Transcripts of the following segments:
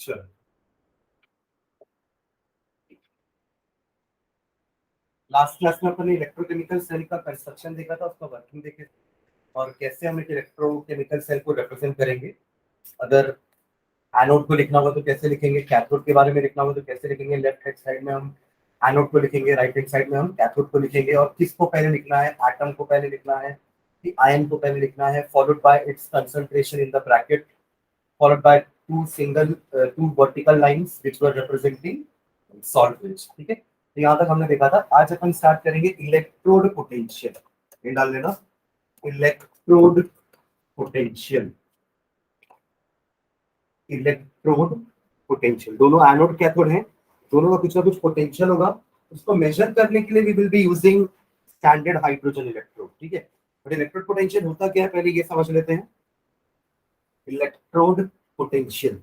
चलो, last class में अपन ने इलेक्ट्रोकेमिकल सेल का कंस्ट्रक्शन देखा था, उसका वर्किंग देखे और कैसे हम एक इलेक्ट्रोकेमिकल सेल को रिप्रेजेंट करेंगे। अगर एनोड को लिखना होगा तो कैसे लिखेंगे, कैथोड के बारे में लिखना होगा तो कैसे लिखेंगे। लेफ्ट हैंड साइड में हम एनोड को लिखेंगे, राइट हैंड साइड में हम कैथोड को लिखेंगे। और किसको पहले लिखना है, एटम को पहले लिखना है कि आयन को पहले लिखना है, followed by it's concentration in the bracket, followed by two vertical lines which were representing salt bridge। ठीक है, तो यहाँ तक हमने देखा था। आज अपन स्टार्ट करेंगे इलेक्ट्रोड पोटेंशियल। ये डाल लेना, इलेक्ट्रोड पोटेंशियल। इलेक्ट्रोड पोटेंशियल, दोनों एनोड कैथोड हैं, दोनों का कुछ ना कुछ पोटेंशियल होगा। उसको मेजर करने के लिए we will be using standard hydrogen electrode. ठीक है, बट इलेक्ट्रोड पोटेंशियल होता क्या है पहले ये समझ लेते हैं। Electrode potential,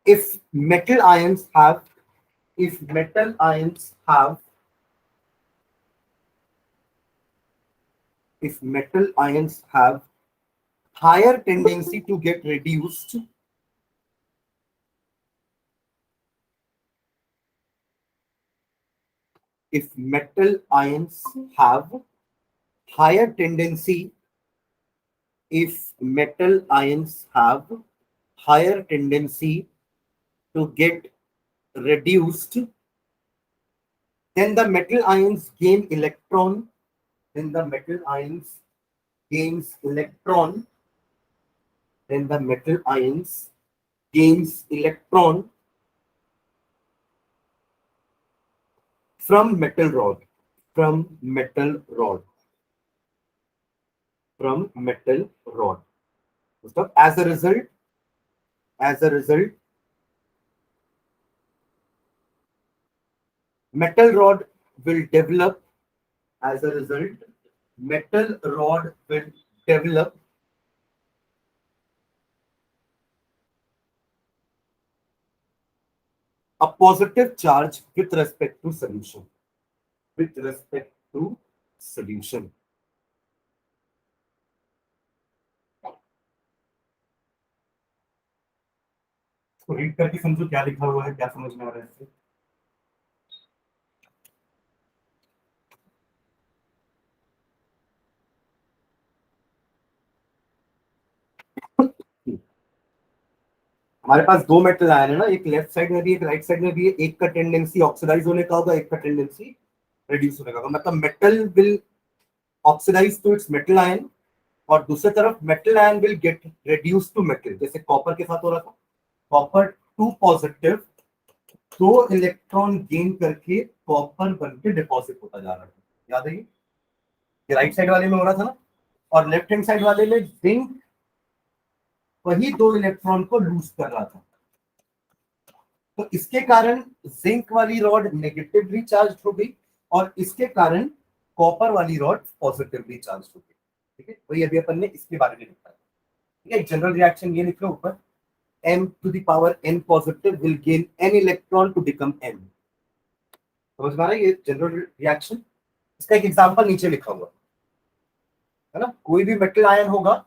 if metal ions have if metal ions have if metal ions have higher tendency to get reduced, if metal ions have higher tendency if metal ions have higher tendency to get reduced, then the metal ions gain electron, then the metal ions gains electron, then the metal ions gains electron from metal rod, from metal rod, from metal rod. So as a result, metal rod will develop. As a result, metal rod will develop a positive charge with respect to solution. With respect to solution. तो read करके समझो क्या लिखा हुआ है, क्या समझ में आ रहा है इससे। हमारे पास दो मेटल आयन है ना, एक लेफ्ट साइड में भी एक राइट साइड में भी है। एक का टेंडेंसी ऑक्सीडाइज होने का होगा, एक का टेंडेंसी रिड्यूस होने का होगा। मतलब metal will oxidise to its metal ion और दूसरी तरफ metal ion will get reduce to metal. जैसे कॉपर के साथ हो रहा था, कॉपर 2 पॉजिटिव 2 इलेक्ट्रॉन गेन करके कॉपर बन के डिपॉजिट होता जा रहा था। याद है ये राइट साइड वाले में हो रहा था ना, और लेफ्ट हैंड साइड वाले में जिंक वही 2 इलेक्ट्रॉन को लूज कर रहा था। तो इसके कारण जिंक वाली रॉड नेगेटिवली चार्ज हो गई और इसके कारण कॉपर वाली रॉड पॉजिटिवली चार्ज हो गई। ठीक है, वही अभी अपन ने इसके बारे में लिखा है। ठीक है, जनरल रिएक्शन ये लिख लो ऊपर, m to the power n positive will gain n electron to become m। समझ में आ रहा है ये जनरल रिएक्शन। इसका एक एग्जांपल नीचे लिखा हुआ है ना। कोई भी मेटल आयन होगा,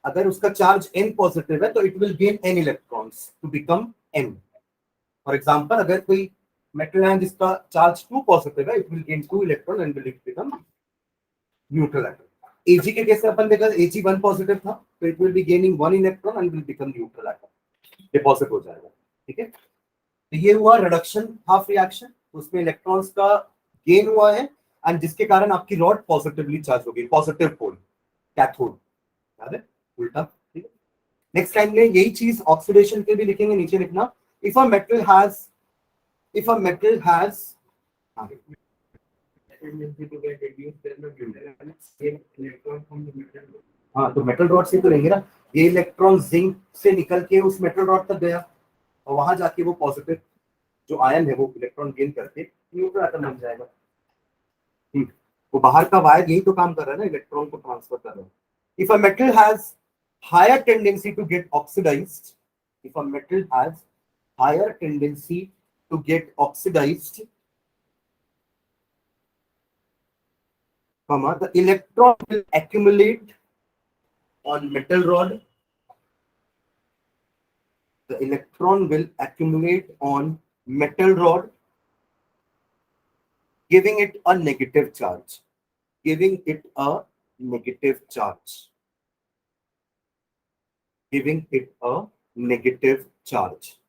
अगर उसका चार्ज n पॉजिटिव है तो it will gain n electrons to become m। For example, अगर कोई मेटल आयन जिसका चार्ज 2 पॉजिटिव है, it will gain 2 electron and will become neutral atom. Ag के केस में अपन देखा Ag 1 पॉजिटिव था, तो it will be gaining 1 electron and will become neutral atom, deposit हो जाएगा। ठीक है, तो ये हुआ रिडक्शन हाफ रिएक्शन, उसमें इलेक्ट्रॉन्स का गेन हुआ है एंड जिसके कारण आपकी रॉड पॉजिटिवली चार्ज हो गई, पॉजिटिव पोल, कैथोड। याद है, उल्टा। ठीक है, नेक्स्ट टाइम में यही चीज ऑक्सीडेशन के भी लिखेंगे, नीचे लिखना, इफ अ मेटल हैज हाँ, तो मेटल रॉड से तो लेंगे ना, ये इलेक्ट्रॉन जिंक से निकल के उस मेटल रॉड तक गया और वहां जाके वो पॉजिटिव जो आयन है वो इलेक्ट्रॉन गेन करके न्यूट्रल एटम बन जाएगा। ठीक, वो बाहर का वायर यही तो काम कर रहा है ना, इलेक्ट्रॉन को ट्रांसफर कर रहा है। If a metal has higher tendency to get oxidised, if a metal has higher tendency to get oxidised, comma, the electron will accumulate on metal rod. The electron will accumulate on metal rod, giving it a negative charge. Giving it a negative charge. Giving it a negative charge.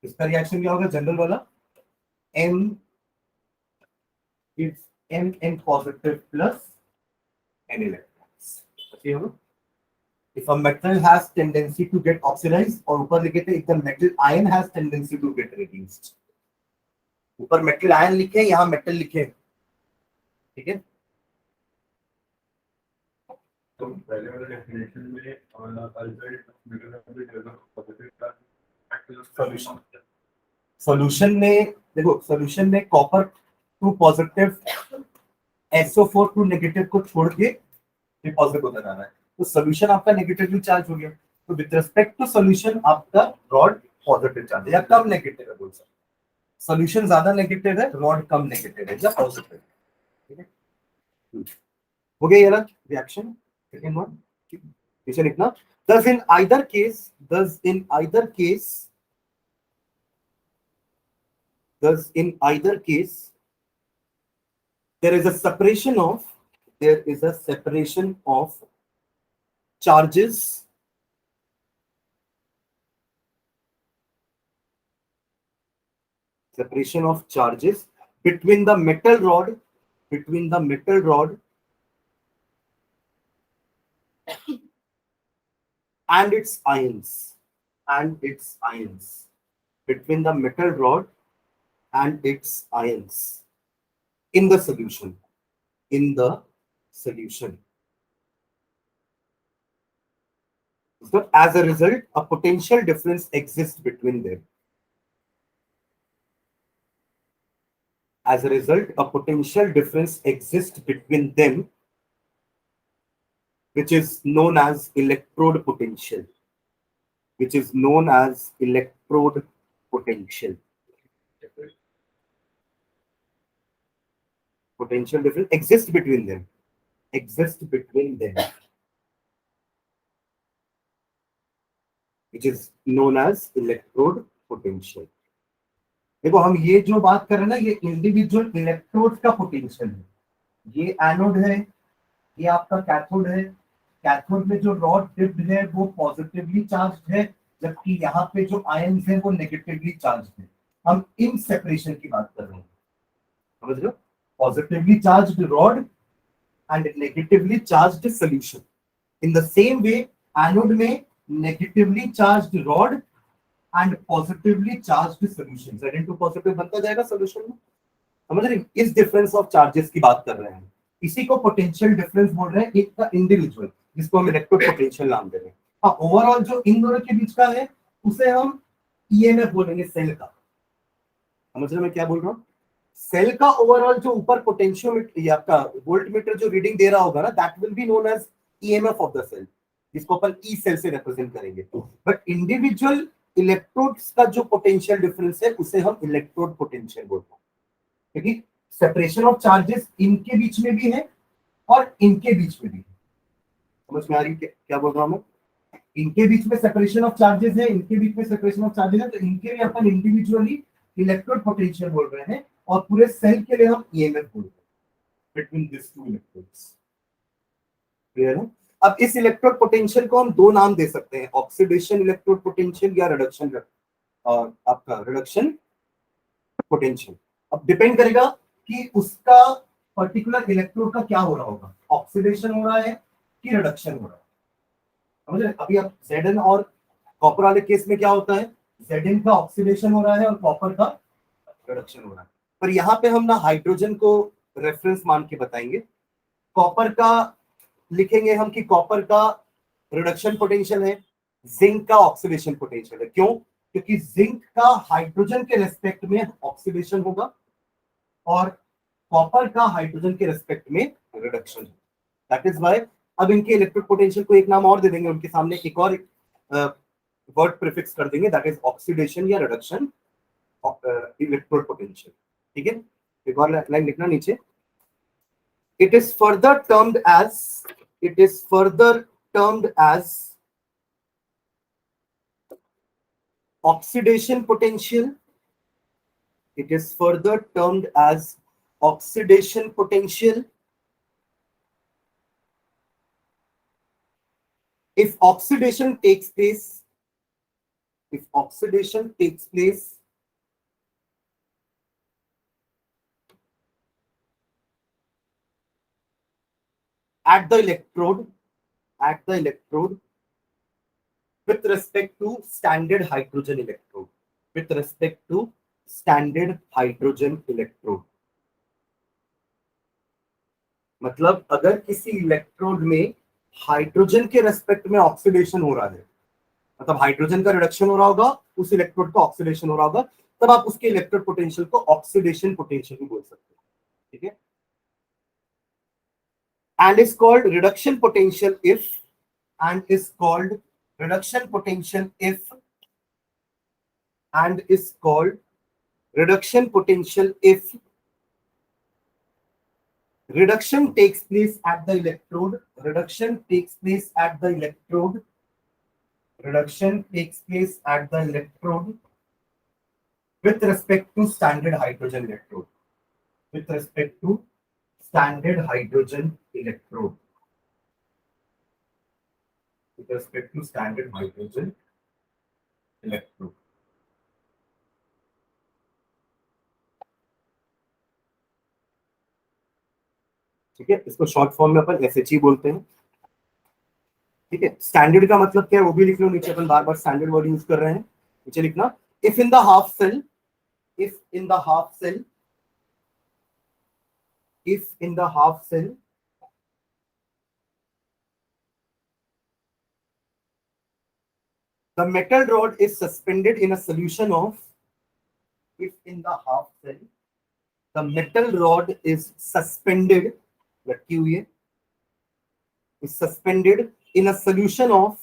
इसका reaction क्या होगा general वाला? M is Mn positive plus N electrons. Okay, होगा? If a metal has tendency to get oxidized, और ऊपर लिखे थे if the metal ion has tendency to get reduced. ऊपर metal ion लिखे, यहाँ metal लिखे, ठीक है? तो पहले वाले डेफिनेशन में सॉल्यूशन में देखो, सॉल्यूशन में copper two positive SO4 two negative को छोड़ के डिपॉजिट होता जा रहा है, तो सॉल्यूशन आपका नेगेटिवली चार्ज हो गया। तो विद रिस्पेक्ट टू सॉल्यूशन आपका रॉड पॉजिटिव चार्ज है या कम नेगेटिव है, बोल सकते। सॉल्यूशन ज्यादा नेगेटिव है, रॉड कम नेगेटिव है या पॉजिटिव, ठीक है? हो गया ये वाला रिएक्शन। सेकंड वन इसे लिखना, thus in either case thus in either case there is a separation of charges between the metal rod and its ions, between the metal rod and its ions in the solution. So as a result, a potential difference exists between them. As a result, a potential difference exists between them, which is known as electrode potential. Potential difference exists between them, which is known as electrode potential. देखो हम ये जो बात कर रहे हैं ना, ये इंडिविजुअल इलेक्ट्रोड का पोटेंशियल है। ये एनोड है, ये आपका कैथोड है। कैथोड में जो रॉड डिप्ड है वो पॉजिटिवली चार्ज्ड है, जबकि यहाँ पे जो आयंस है वो नेगेटिवली चार्ज्ड है। हम इन सेपरेशन की बात कर रहे हैं, समझ रहे हो? Positively charged rod and negatively charged solution. In the same way anode में negatively charged rod and positively charged solution, Zn2 positive बनता जाएगा सॉल्यूशन में, समझ रहे? इस डिफरेंस ऑफ चार्जेस की बात कर रहे हैं, इसी को पोटेंशियल डिफरेंस बोल रहे हैं, एक का इंडिविजुअल जिसको हम इलेक्ट्रोड पोटेंशियल नाम दे रहे हैं। हाँ, ओवरऑल जो इन दोनों के बीच का है उसे हम ईएमएफ बोलेंगे, सेल का। समझ रहे मैं क्या बोल रहा हूँ? सेल का ओवरऑल जो ऊपर पोटेंशियोमीटर या आपका वोल्टमीटर जो रीडिंग दे रहा होगा ना, that will be known as EMF of the cell, जिसको अपन ई सेल से रिप्रेजेंट करेंगे। बट इंडिविजुअल इलेक्ट्रोड्स का जो पोटेंशियल डिफरेंस है उसे हम इलेक्ट्रोड पोटेंशियल बोलते हैं, क्योंकि सेपरेशन ऑफ चार्जेस इनके बीच में भी है और इनके बीच में भी है। समझ में आ रही है क्या बोल रहा हूं मैं? इनके बीच में सेपरेशन ऑफ चार्जेस है, इनके बीच में सेपरेशन ऑफ चार्जेस है, तो इनके लिए अपन इंडिविजुअली इलेक्ट्रोड पोटेंशियल बोल रहे हैं और पूरे सेल के लिए हम ईएमएफ बोल रहे हैं between this two electrodes. Clear है? अब इस इलेक्ट्रोड पोटेंशियल को हम दो नाम दे सकते हैं, ऑक्सीडेशन इलेक्ट्रोड पोटेंशियल या रिडक्शन आपका रिडक्शन पोटेंशियल। अब डिपेंड करेगा कि उसका पर्टिकुलर इलेक्ट्रोड का क्या हो रहा होगा, ऑक्सीडेशन हो रहा है कि रिडक्शन हो रहा है। समझ रहे? अभी आप Zn और कॉपर वाले केस में क्या होता है, Zn का ऑक्सीडेशन हो रहा है और कॉपर का रिडक्शन हो रहा है। पर यहाँ पे हम ना हाइड्रोजन को रेफरेंस मान के बताएंगे, कॉपर का लिखेंगे हम कि कॉपर का रिडक्शन पोटेंशियल है, जिंक का ऑक्सीडेशन पोटेंशियल है। क्यों? क्योंकि जिंक का हाइड्रोजन के रेस्पेक्ट में ऑक्सीडेशन होगा और कॉपर का हाइड्रोजन के रेस्पेक्ट में रिडक्शन। दैट इज व्हाई अब इनके इलेक्ट्रिक पोटेंशियल को एक नाम और दे देंगे, उनके सामने एक और वर्ड प्रीफिक्स कर देंगे, दैट इज ऑक्सीडेशन या रिडक्शन इलेक्ट्रोड पोटेंशियल। ठीक है, एक और लाइन लिखना नीचे, It is further termed as oxidation potential. It is further termed as oxidation potential. If oxidation takes place at the electrode with respect to standard hydrogen electrode, मतलब अगर किसी electrode में हाइड्रोजन के रेस्पेक्ट में oxidation हो रहा है, मतलब हाइड्रोजन का रिडक्शन हो रहा होगा, उस इलेक्ट्रोड का ऑक्सीडेशन हो रहा होगा, तब आप उसके इलेक्ट्रोड पोटेंशियल को ऑक्सीडेशन पोटेंशियल भी बोल सकते हैं, ठीक है। and is called reduction potential if and is called reduction potential if reduction takes place at the electrode with respect to standard hydrogen electrode, ठीक है। इसको शॉर्ट फॉर्म में अपन एसएचई बोलते हैं, ठीक है। स्टैंडर्ड का मतलब क्या है वो भी लिख लो नीचे, अपन बार बार स्टैंडर्ड वर्ड यूज कर रहे हैं, नीचे लिखना if in the half cell the metal rod is suspended in a solution of the metal rod is suspended, लटकी हुई है, is suspended in a solution of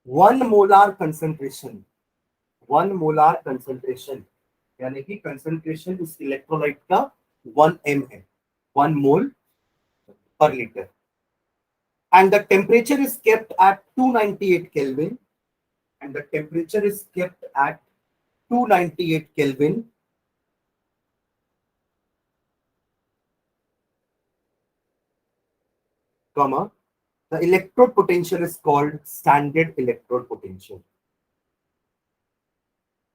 1 molar concentration, यानी कि कंसंट्रेशन उस इलेक्ट्रोलाइट का 1 m है, 1 mole per liter, and the temperature is kept at 298 Kelvin, comma, the electrode potential is called standard electrode potential.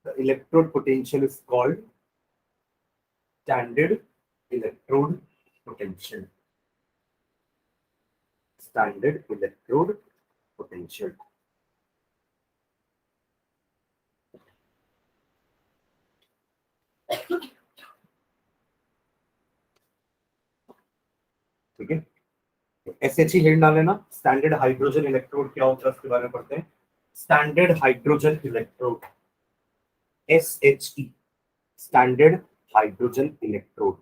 The electrode potential is called standard electrode potential. Standard electrode potential. ठीक है, एसएचई head डाल लेना। Standard hydrogen electrode क्या होता है उसके बारे में पढ़ते हैं। Standard hydrogen electrode, SHE, standard hydrogen electrode.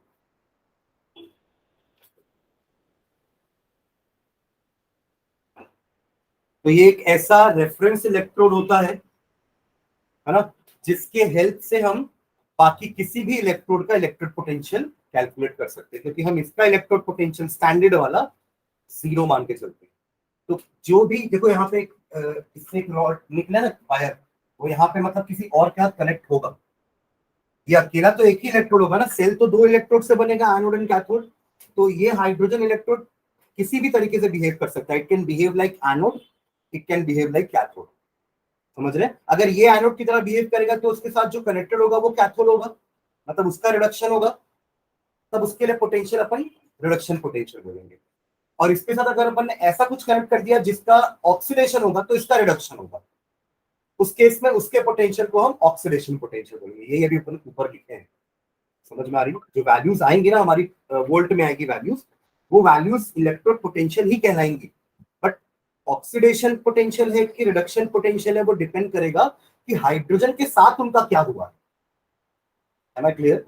तो ये एक ऐसा रेफरेंस इलेक्ट्रोड होता है ना, जिसके हेल्प से हम बाकी किसी भी इलेक्ट्रोड का इलेक्ट्रिक पोटेंशियल कैलकुलेट कर सकते हैं, क्योंकि हम इसका इलेक्ट्रोड पोटेंशियल स्टैंडर्ड वाला 0 मान के चलते हैं। तो जो भी देखो यहाँ पे इससे एक रॉड निकला ना वायर, वो यहाँ पे मतलब किसी और के साथ कनेक्ट होगा, ये अकेला तो एक ही इलेक्ट्रोड होगा ना, सेल तो 2 इलेक्ट्रोड से बनेगा, एनोड एंड कैथोड। तो ये हाइड्रोजन इलेक्ट्रोड किसी भी तरीके से बिहेव कर सकता है, it can behave like anode, it can behave like cathode, समझ रहे हैं। अगर ये एनोड की तरह बिहेव करेगा तो उसके साथ जो कनेक्टेड होगा वो कैथोड होगा, मतलब उसका रिडक्शन होगा, तब उसके लिए पोटेंशियल अपन रिडक्शन पोटेंशियल बोलेंगे। और इसके साथ अगर अपन ने ऐसा कुछ कनेक्ट कर दिया जिसका ऑक्सीडेशन होगा तो इसका रिडक्शन होगा, उस केस में उसके पोटेंशियल को हम ऑक्सीडेशन पोटेंशियल बोलेंगे। ये अभी अपन ऊपर लिखे हैं, समझ में आ रही है। जो वैल्यूज आएंगी ना हमारी वोल्ट में आएगी वैल्यूज, वो वैल्यूज इलेक्ट्रोड पोटेंशियल ही कहलाएंगी, बट ऑक्सीडेशन पोटेंशियल है कि रिडक्शन पोटेंशियल है वो डिपेंड करेगा कि हाइड्रोजन के साथ उनका क्या हुआ है ना। क्लियर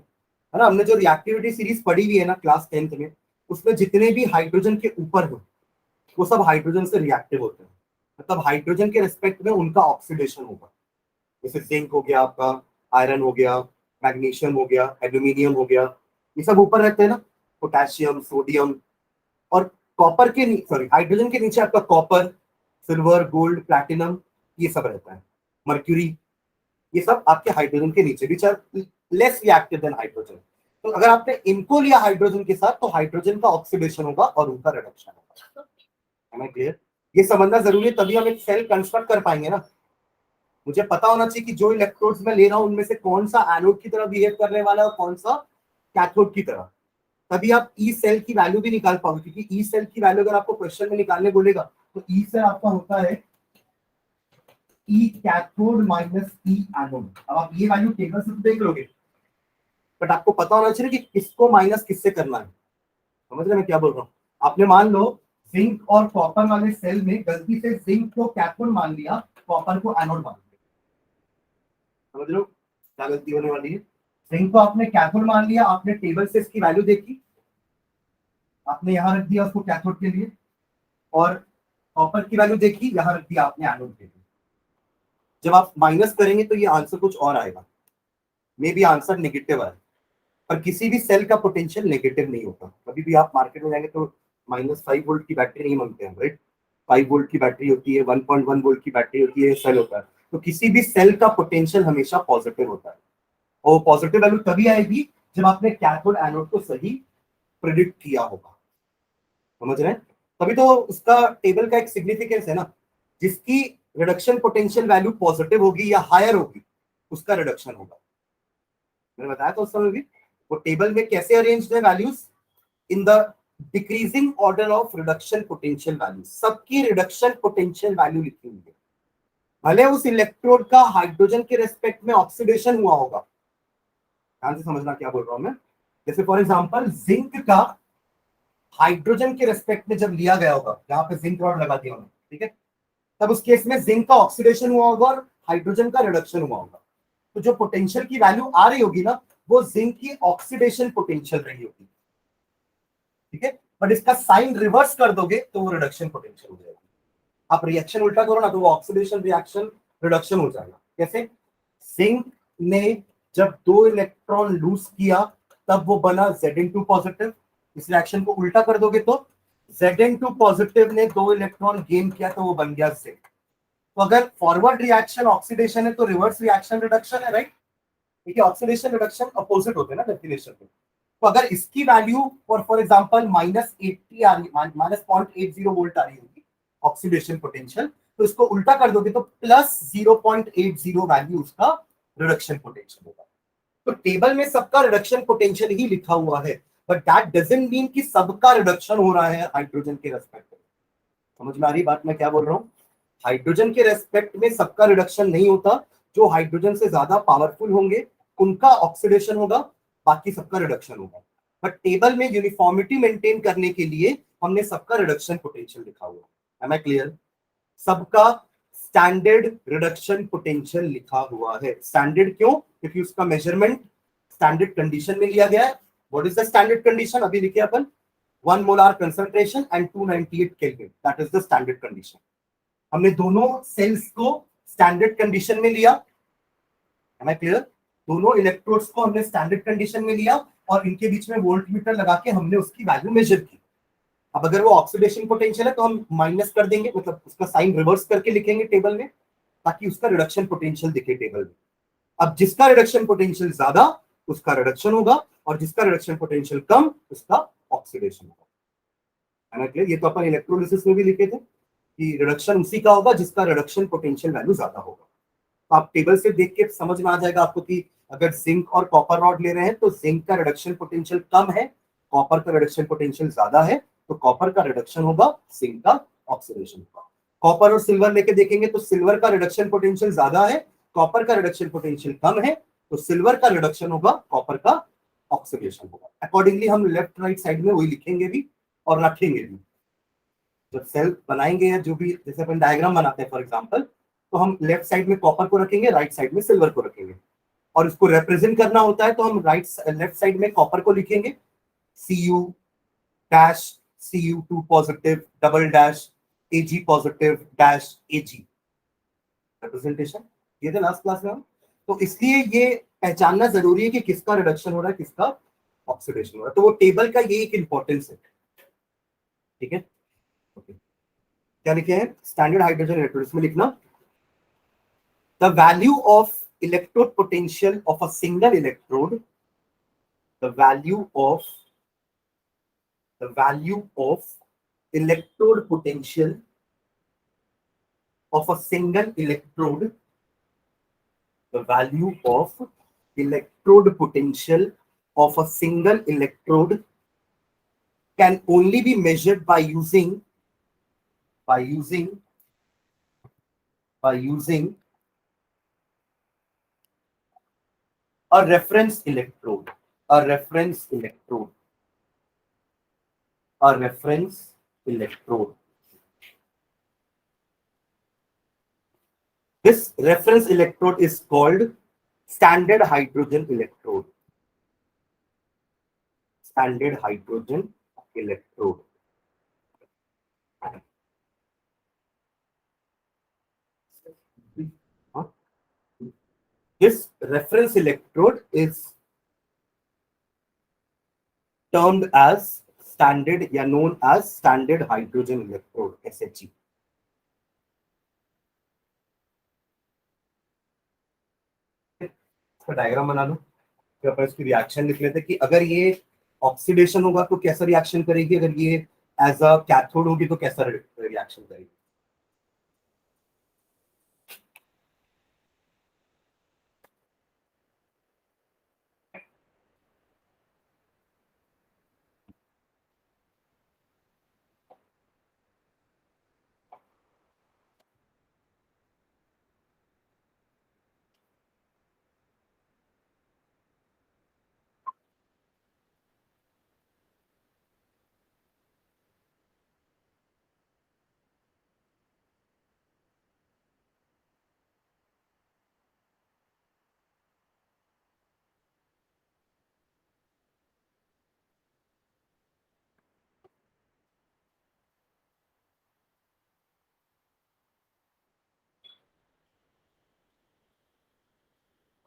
है ना। हमने जो रिएक्टिविटी सीरीज पढ़ी हुई है ना क्लास 10th में, उसमें जितने भी हाइड्रोजन के ऊपर हो वो सब हाइड्रोजन से रिएक्टिव होते हैं, मतलब हाइड्रोजन के रिस्पेक्ट में उनका ऑक्सीडेशन होगा। जैसे जिंक हो गया आपका, आयरन हो गया, मैग्नीशियम हो गया, एल्यूमिनियम हो गया, ये सब ऊपर रहते हैं ना, पोटेशियम, सोडियम। और कॉपर के सॉरी हाइड्रोजन के नीचे आपका कॉपर, सिल्वर, गोल्ड, प्लैटिनम, ये सब रहता है, मर्क्यूरी, ये सब आपके हाइड्रोजन के नीचे, which are less reactive than hydrogen. तो अगर आपने इनको लिया हाइड्रोजन के साथ तो हाइड्रोजन का ऑक्सीडेशन होगा और उनका रिडक्शन होगा। है क्लियर? ये समझना जरूरी है, तभी हम एक सेल कंस्ट्रक्ट कर पाएंगे ना। मुझे पता होना चाहिए कि जो इलेक्ट्रोड्स मैं ले रहा हूं उनमें से कौन सा एनोड की तरह बिहेव करने वाला है और कौन सा कैथोड की तरह। तभी आप ई सेल की वैल्यू भी निकाल पाओगे, क्योंकि ई सेल की वैल्यू अगर आपको क्वेश्चन में निकालने बोलेगा तो ई सेल आपका होता है ई कैथोड माइनस ई एनोड। अब आप ये वैल्यू टेबल से तो देख लोगे, बट आपको पता होना चाहिए कि किसको माइनस किससे करना है। समझ रहे मैं क्या बोल रहा हूँ? आपने मान लो जिंक और कॉपर वाले सेल में गलती से जिंक को कैथोड मान लिया, कॉपर को एनोड मान लिया। समझ लो क्या गलती होने वाली है? जिंक को आपने कैथोड मान लिया, आपने टेबल से इसकी वैल्यू देखी, आपने यहां रख दिया उसको कैथोड के लिए, और कॉपर की वैल्यू देखी, यहां रख दिया आपने एनोड के लिए। जब आप माइनस करेंगे तो ये आंसर कुछ और आएगा, मे बी आंसर नेगेटिव आए, पर किसी भी सेल का पोटेंशियल नेगेटिव नहीं होता। कभी भी आप मार्केट में जाएंगे तो -5 वोल्ट की बैटरी नहीं मांगते हैं, राइट? 5 वोल्ट की बैटरी होती है, 1.1 वोल्ट की बैटरी होती है, सेल होता है। तो किसी भी सेल का पोटेंशियल हमेशा पॉजिटिव होता है, और पॉजिटिव वैल्यू तभी आएगी जब आपने कैथोड एनोड को सही प्रिडिक्ट किया होगा। समझ रहे हैं? तभी तो उसका टेबल का एक सिग्निफिकेंस है ना, जिसकी रिडक्शन पोटेंशियल वैल्यू पॉजिटिव होगी या हायर होगी उसका रिडक्शन होगा। मैंने बताया था उस समय भी, वो टेबल में कैसे अरेंज्ड है values, in the decreasing order of reduction potential value. सबकी रिडक्शन पोटेंशियल वैल्यू लिखी हुई है, भले उस इलेक्ट्रोड का हाइड्रोजन के रेस्पेक्ट में ऑक्सीडेशन हुआ होगा। ध्यान से समझना क्या बोल रहा हूं मैं। जैसे फॉर एग्जांपल जिंक का हाइड्रोजन के रेस्पेक्ट में जब लिया गया होगा, यहाँ पे जिंक रॉड लगा दिया उन्होंने, ठीक है, तब उस केस में जिंक का ऑक्सीडेशन हुआ होगा और हाइड्रोजन का रिडक्शन हुआ होगा। तो जो पोटेंशियल की वैल्यू आ रही होगी ना, वो जिंक की ऑक्सीडेशन पोटेंशियल रही होगी, ठीक है। बट इसका साइन रिवर्स कर दोगे तो वो रिडक्शन पोटेंशियल हो जाएगी। आप रिएक्शन उल्टा करो ना तो वो ऑक्सीडेशन रिएक्शन रिडक्शन हो जाएगा। कैसे? जिंक ने जब 2 इलेक्ट्रॉन लूज किया तब वो बना Zn2 पॉजिटिव। इस रिएक्शन को उल्टा कर दोगे तो Zn2 पॉजिटिव ने 2 इलेक्ट्रॉन गेन किया तो वो बन गया जिंक। तो अगर फॉरवर्ड रिएक्शन ऑक्सीडेशन है तो रिवर्स रिएक्शन रिडक्शन है, राइट? देखिए ऑक्सीडेशन रिडक्शन अपोजिट होते हैं ना डेफिनेशन में। तो अगर इसकी वैल्यू फॉर एग्जांपल -80 आ रही, -0.80 वोल्ट आ रही होगी ऑक्सीडेशन पोटेंशियल, तो इसको उल्टा कर दोगे तो +0.80 वैल्यू उसका रिडक्शन पोटेंशियल होगा। तो टेबल में सबका रिडक्शन पोटेंशियल ही लिखा हुआ है, बट दैट डजंट मीन कि सबका रिडक्शन हो रहा है हाइड्रोजन के रेस्पेक्ट में। समझ में आ रही बात मैं क्या बोल रहा हूँ? हाइड्रोजन के रेस्पेक्ट में सबका रिडक्शन नहीं होता। जो हाइड्रोजन से ज्यादा पावरफुल होंगे उनका ऑक्सीडेशन होगा, बाकी सबका रिडक्शन होगा। बट टेबल में यूनिफॉर्मिटी मेंटेन करने के लिए हमने सबका रिडक्शन पोटेंशियल लिखा हुआ है। Am I clear? सबका स्टैंडर्ड रिडक्शन पोटेंशियल लिखा हुआ है। स्टैंडर्ड क्यों? क्योंकि उसका मेजरमेंट स्टैंडर्ड कंडीशन में लिया गया है। What is the standard condition? अभी लिखे अपन 1 molar concentration and 298 kelvin, that is the standard condition. हमने दोनों सेल्स को स्टैंडर्ड कंडीशन में लिया। Am I clear? दोनों इलेक्ट्रोड्स को हमने स्टैंडर्ड कंडीशन में लिया और इनके बीच में वोल्टमीटर लगा के हमने उसकी वैल्यू मेजर की। अब अगर वो ऑक्सीडेशन पोटेंशियल है तो हम माइनस कर देंगे, मतलब उसका साइन रिवर्स करके लिखेंगे टेबल में, ताकि उसका रिडक्शन पोटेंशियल दिखे टेबल में। अब जिसका रिडक्शन पोटेंशियल ज्यादा उसका रिडक्शन होगा, और जिसका रिडक्शन पोटेंशियल कम उसका ऑक्सीडेशन होगा। है ना क्लियर? ये तो अपन इलेक्ट्रोलिसिस में भी लिखे थे कि रिडक्शन उसी का होगा जिसका रिडक्शन पोटेंशियल वैल्यू ज्यादा होगा। तो आप टेबल से देख के समझ में आ जाएगा आपको कि अगर जिंक और कॉपर रॉड ले रहे हैं तो जिंक का रिडक्शन पोटेंशियल कम है, कॉपर का रिडक्शन पोटेंशियल ज्यादा है, तो कॉपर का रिडक्शन होगा, जिंक का ऑक्सीडेशन होगा। कॉपर और सिल्वर लेके देखेंगे तो सिल्वर का रिडक्शन पोटेंशियल ज्यादा है, कॉपर का रिडक्शन पोटेंशियल कम है, तो सिल्वर का रिडक्शन होगा, कॉपर का ऑक्सीडेशन होगा। अकॉर्डिंगली हम लेफ्ट राइट साइड में वही लिखेंगे भी और रखेंगे भी। जब सेल बनाएंगे या जो भी, जैसे अपन डायग्राम बनाते हैं फॉर एग्जांपल, तो हम लेफ्ट साइड में कॉपर को रखेंगे, राइट साइड में सिल्वर को रखेंगे। और इसको रिप्रेजेंट करना होता है तो हम लेफ्ट साइड में कॉपर को लिखेंगे Cu dash Cu2 positive double dash Ag positive dash Ag। Representation ये थे लास्ट क्लास में हम। तो इसलिए ये पहचानना जरूरी है कि किसका रिडक्शन हो रहा है, किसका ऑक्सीडेशन हो रहा है। तो वो टेबल का ये एक इंपॉर्टेंस है, ठीक है। ओके, क्या लिखे हैं, स्टैंडर्ड हाइड्रोजन इलेक्ट्रोड, इसमें लिखना the value of electrode potential of a single electrode, the value of electrode potential of a single electrode, the value of electrode potential of a single electrode can only be measured by using a reference electrode, a reference electrode, a reference electrode. This reference electrode is called standard hydrogen electrode. Standard hydrogen electrode. This reference electrode is termed as standard या known as standard hydrogen electrode, SHE. इसका diagram बना लो, फिर अपन इसकी reaction लिख लेते हैं कि अगर ये ऑक्सीडेशन होगा तो कैसा रिएक्शन करेगी, अगर ये एज अ कैथोड होगी तो कैसा रिएक्शन करेगी।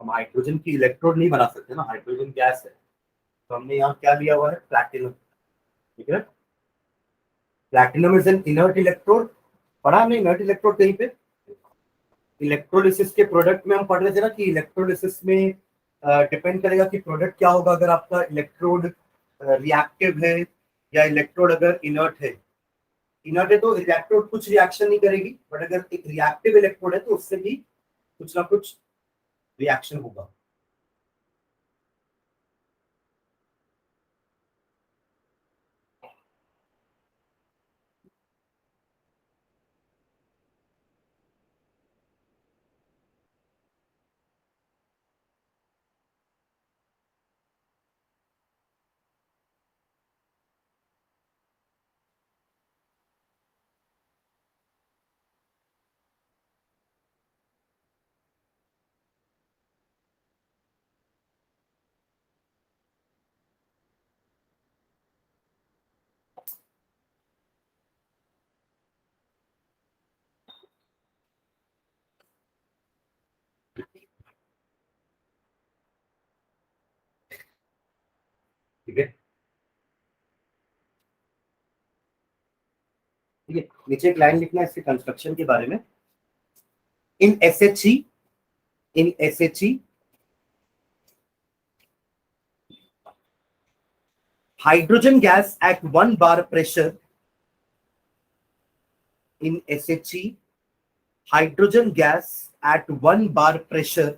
हम हाइड्रोजन की इलेक्ट्रोड नहीं बना सकते ना, हाइड्रोजन गैस है, तो हमने यहाँ क्या लिया हुआ है, प्लैटिनम, ठीक है। Platinum is an inert electrode, पढ़ा हमने इनर्ट इलेक्ट्रोड कहीं पे, इलेक्ट्रोलिसिस के प्रोडक्ट में हम पढ़ रहे थे ना कि इलेक्ट्रोलिसिस में डिपेंड करेगा कि प्रोडक्ट क्या होगा, अगर आपका इलेक्ट्रोड रिएक्टिव है या इलेक्ट्रोड अगर इनर्ट है। इनर्ट है तो इलेक्ट्रोड कुछ रिएक्शन नहीं करेगी, बट अगर एक रिएक्टिव इलेक्ट्रोड है तो उससे भी कुछ ना कुछ रिएक्शन होगा। ठीक है, ठीक है, नीचे एक लाइन लिखना है इसके कंस्ट्रक्शन के बारे में। In S H E in S H E hydrogen gas at 1 bar pressure, in SHE, hydrogen gas at 1 bar pressure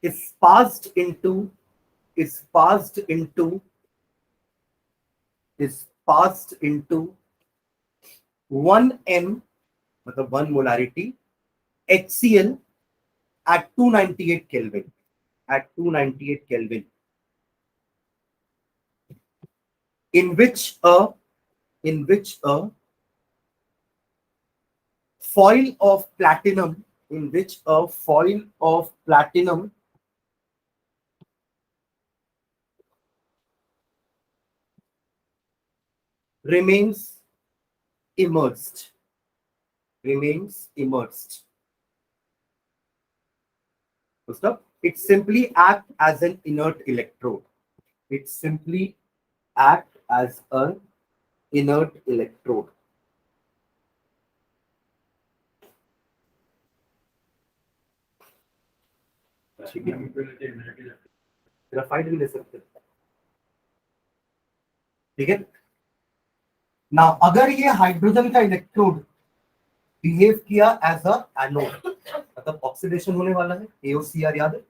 is passed into is passed into 1 m, मतलब 1 molarity HCl at 298 Kelvin, at 298 Kelvin, in which a foil of platinum remains immersed. मतलब it simply act as an inert electrode. It simply act as an inert electrode. Graphite भी ले सकते हैं, ठीक है। Now अगर ये हाइड्रोजन का इलेक्ट्रोड बिहेव किया एज अ एनोड, मतलब ऑक्सीडेशन होने वाला है, AOCR याद है,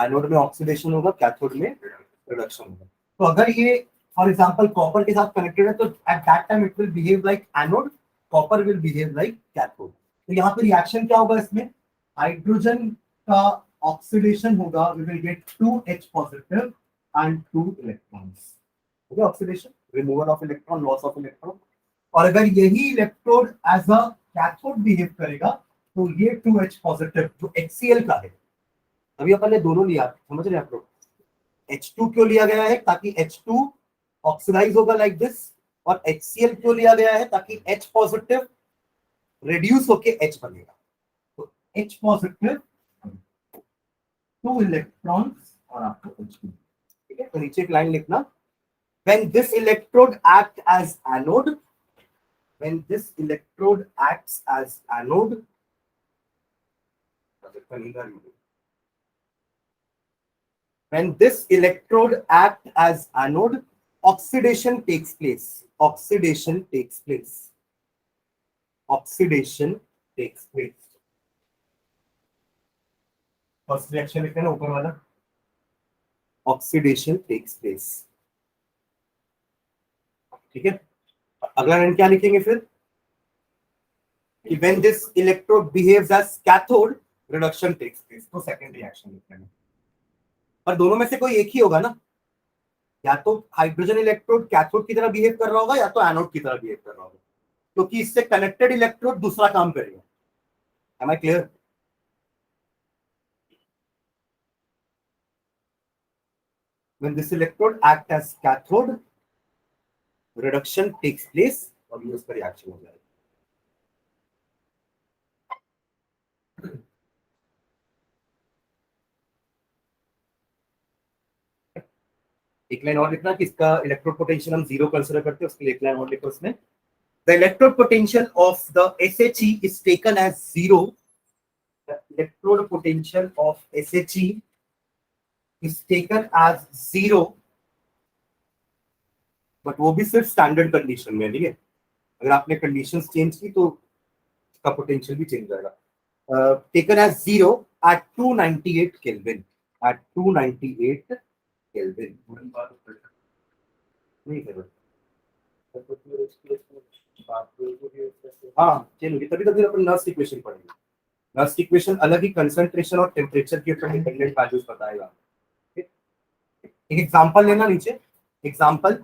एनोड में ऑक्सीडेशन होगा, कैथोड में रिडक्शन होगा। तो अगर ये फॉर एग्जांपल कॉपर के साथ कनेक्टेड है तो at that time it will behave like anode, copper will behave like cathode. तो यहाँ पे रिएक्शन क्या होगा, इसमें हाइड्रोजन का ऑक्सीडेशन होगा, we will get 2H positive and 2 electrons. Okay, oxidation, removal of electron, loss of electron. और अगर यही electrode as a cathode behave करेगा तो ये 2H पॉजिटिव जो HCl का है, अभी अपन ने दोनों लिया, समझ रहे हैं आप लोग। H2 क्यों लिया गया है, ताकि H2 ऑक्सीडाइज होगा लाइक दिस, और HCl क्यों लिया गया है, ताकि H पॉजिटिव रिड्यूस होके H बनेगा। तो H पॉजिटिव 2 इलेक्ट्रॉन्स और आपको H2, ठीक है। तो नीचे एक लाइन लिखना, when this electrode act as anode, when this electrode acts as anode, when this electrode act as anode, oxidation takes place, oxidation takes place, oxidation takes place। First reaction लिखते हैं ना ऊपर वाला, ऑक्सीडेशन टेक्स प्लेस, ठीक है। अगला line क्या लिखेंगे फिर, कि when this electrode behaves as cathode, reduction takes place। तो सेकंड रिएक्शन लिखते हैं, पर दोनों में से कोई एक ही होगा ना, या तो हाइड्रोजन इलेक्ट्रोड कैथोड की तरह बिहेव कर रहा होगा या तो एनोड की तरह बिहेव कर रहा होगा, क्योंकि इससे कनेक्टेड इलेक्ट्रोड दूसरा काम करेगा। Am I clear? When this electrode act as cathode, reduction takes place और ये उस पर रिएक्शन हो जाएगा। एक लाइन और लिखना कि इसका इलेक्ट्रोड पोटेंशियल हम जीरो कंसीडर करते हैं, उसके लिए एक लाइन और लिखो उसमें, the electrode potential of the SHE is taken as zero, the electrode potential of SHE is taken as zero, but वो भी सिर्फ स्टैंडर्ड कंडीशन में, ठीक है। अगर आपने कंडीशंस चेंज की तो इसका पोटेंशियल भी चेंज जाएगा। Taken as zero at 298 kelvin, at 298 kelvin. नहीं कर हाँ चलिए, तभी तभी अपन नर्स इक्वेशन पढ़ेंगे। नर्स इक्वेशन अलग ही कंसंट्रेशन और टेम्परेचर के ऊपर डिपेंडेंट वैल्यूज बताएगा। एक एग्जांपल लेना नीचे, example,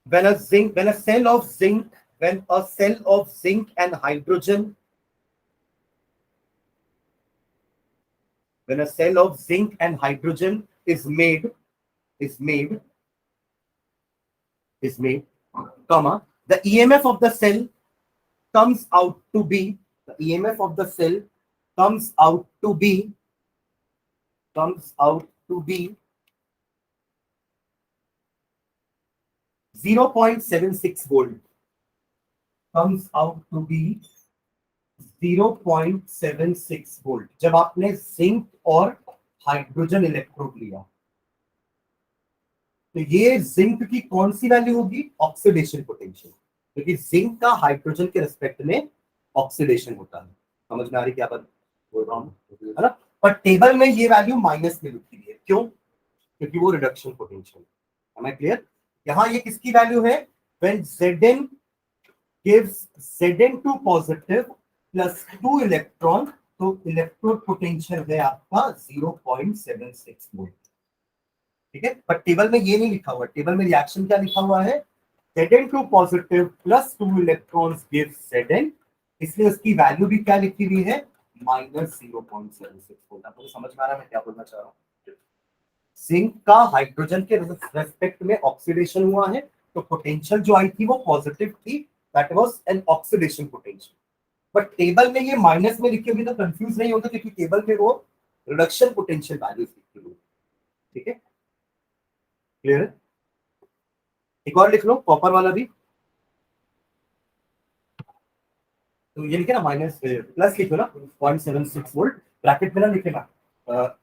when a cell of zinc and hydrogen, when a cell of zinc and hydrogen is made, comma, the EMF of the cell comes out to be, the EMF of the cell comes out to be 0.76 volt, comes out to be 0.76 volt जब आपने zinc और hydrogen electrode लिया। तो ये zinc की कौन सी value होगी, oxidation potential, क्योंकि जिंक का हाइड्रोजन के रिस्पेक्ट में ऑक्सीडेशन होता है। समझ में आ रही क्या बात बोल रहा हूँ, है ना। पर टेबल में ये वैल्यू माइनस में लिखी हुई है, क्यों, क्योंकि वो reduction potential. Am I clear? यहाँ ये किसकी वैल्यू है, when Zn gives Zn2 positive plus 2 electron, तो इलेक्ट्रोड पोटेंशियल है आपका 0.76 वोल्ट, ठीक है। पर टेबल में ये नहीं लिखा हुआ, टेबल में रिएक्शन क्या लिखा हुआ है, Zn2 positive plus 2 electrons gives Zn, इसलिए उसकी वैल्यू भी क्या लिखी हुई है, -0.76 वोल्ट। आपको समझ में आ रहा है मैं क्या बोलना चाह रहा हूँ। जिंक का हाइड्रोजन के रेस्पेक्ट में ऑक्सीडेशन हुआ है, तो पोटेंशियल जो आई थी वो पॉजिटिव थी, that was an oxidation potential. But table में ये माइनस में लिखे हुए तो कंफ्यूज नहीं होगा, क्योंकि टेबल में वो रिडक्शन पोटेंशियल वैल्यूज लिखी हुई है। ठीक है, क्लियर है? एक और लिख लो कॉपर वाला भी, तो ये लिखे ना माइनस प्लस लिखो ना 0.76 वोल्ट, ब्रैकेट में ना लिखेगा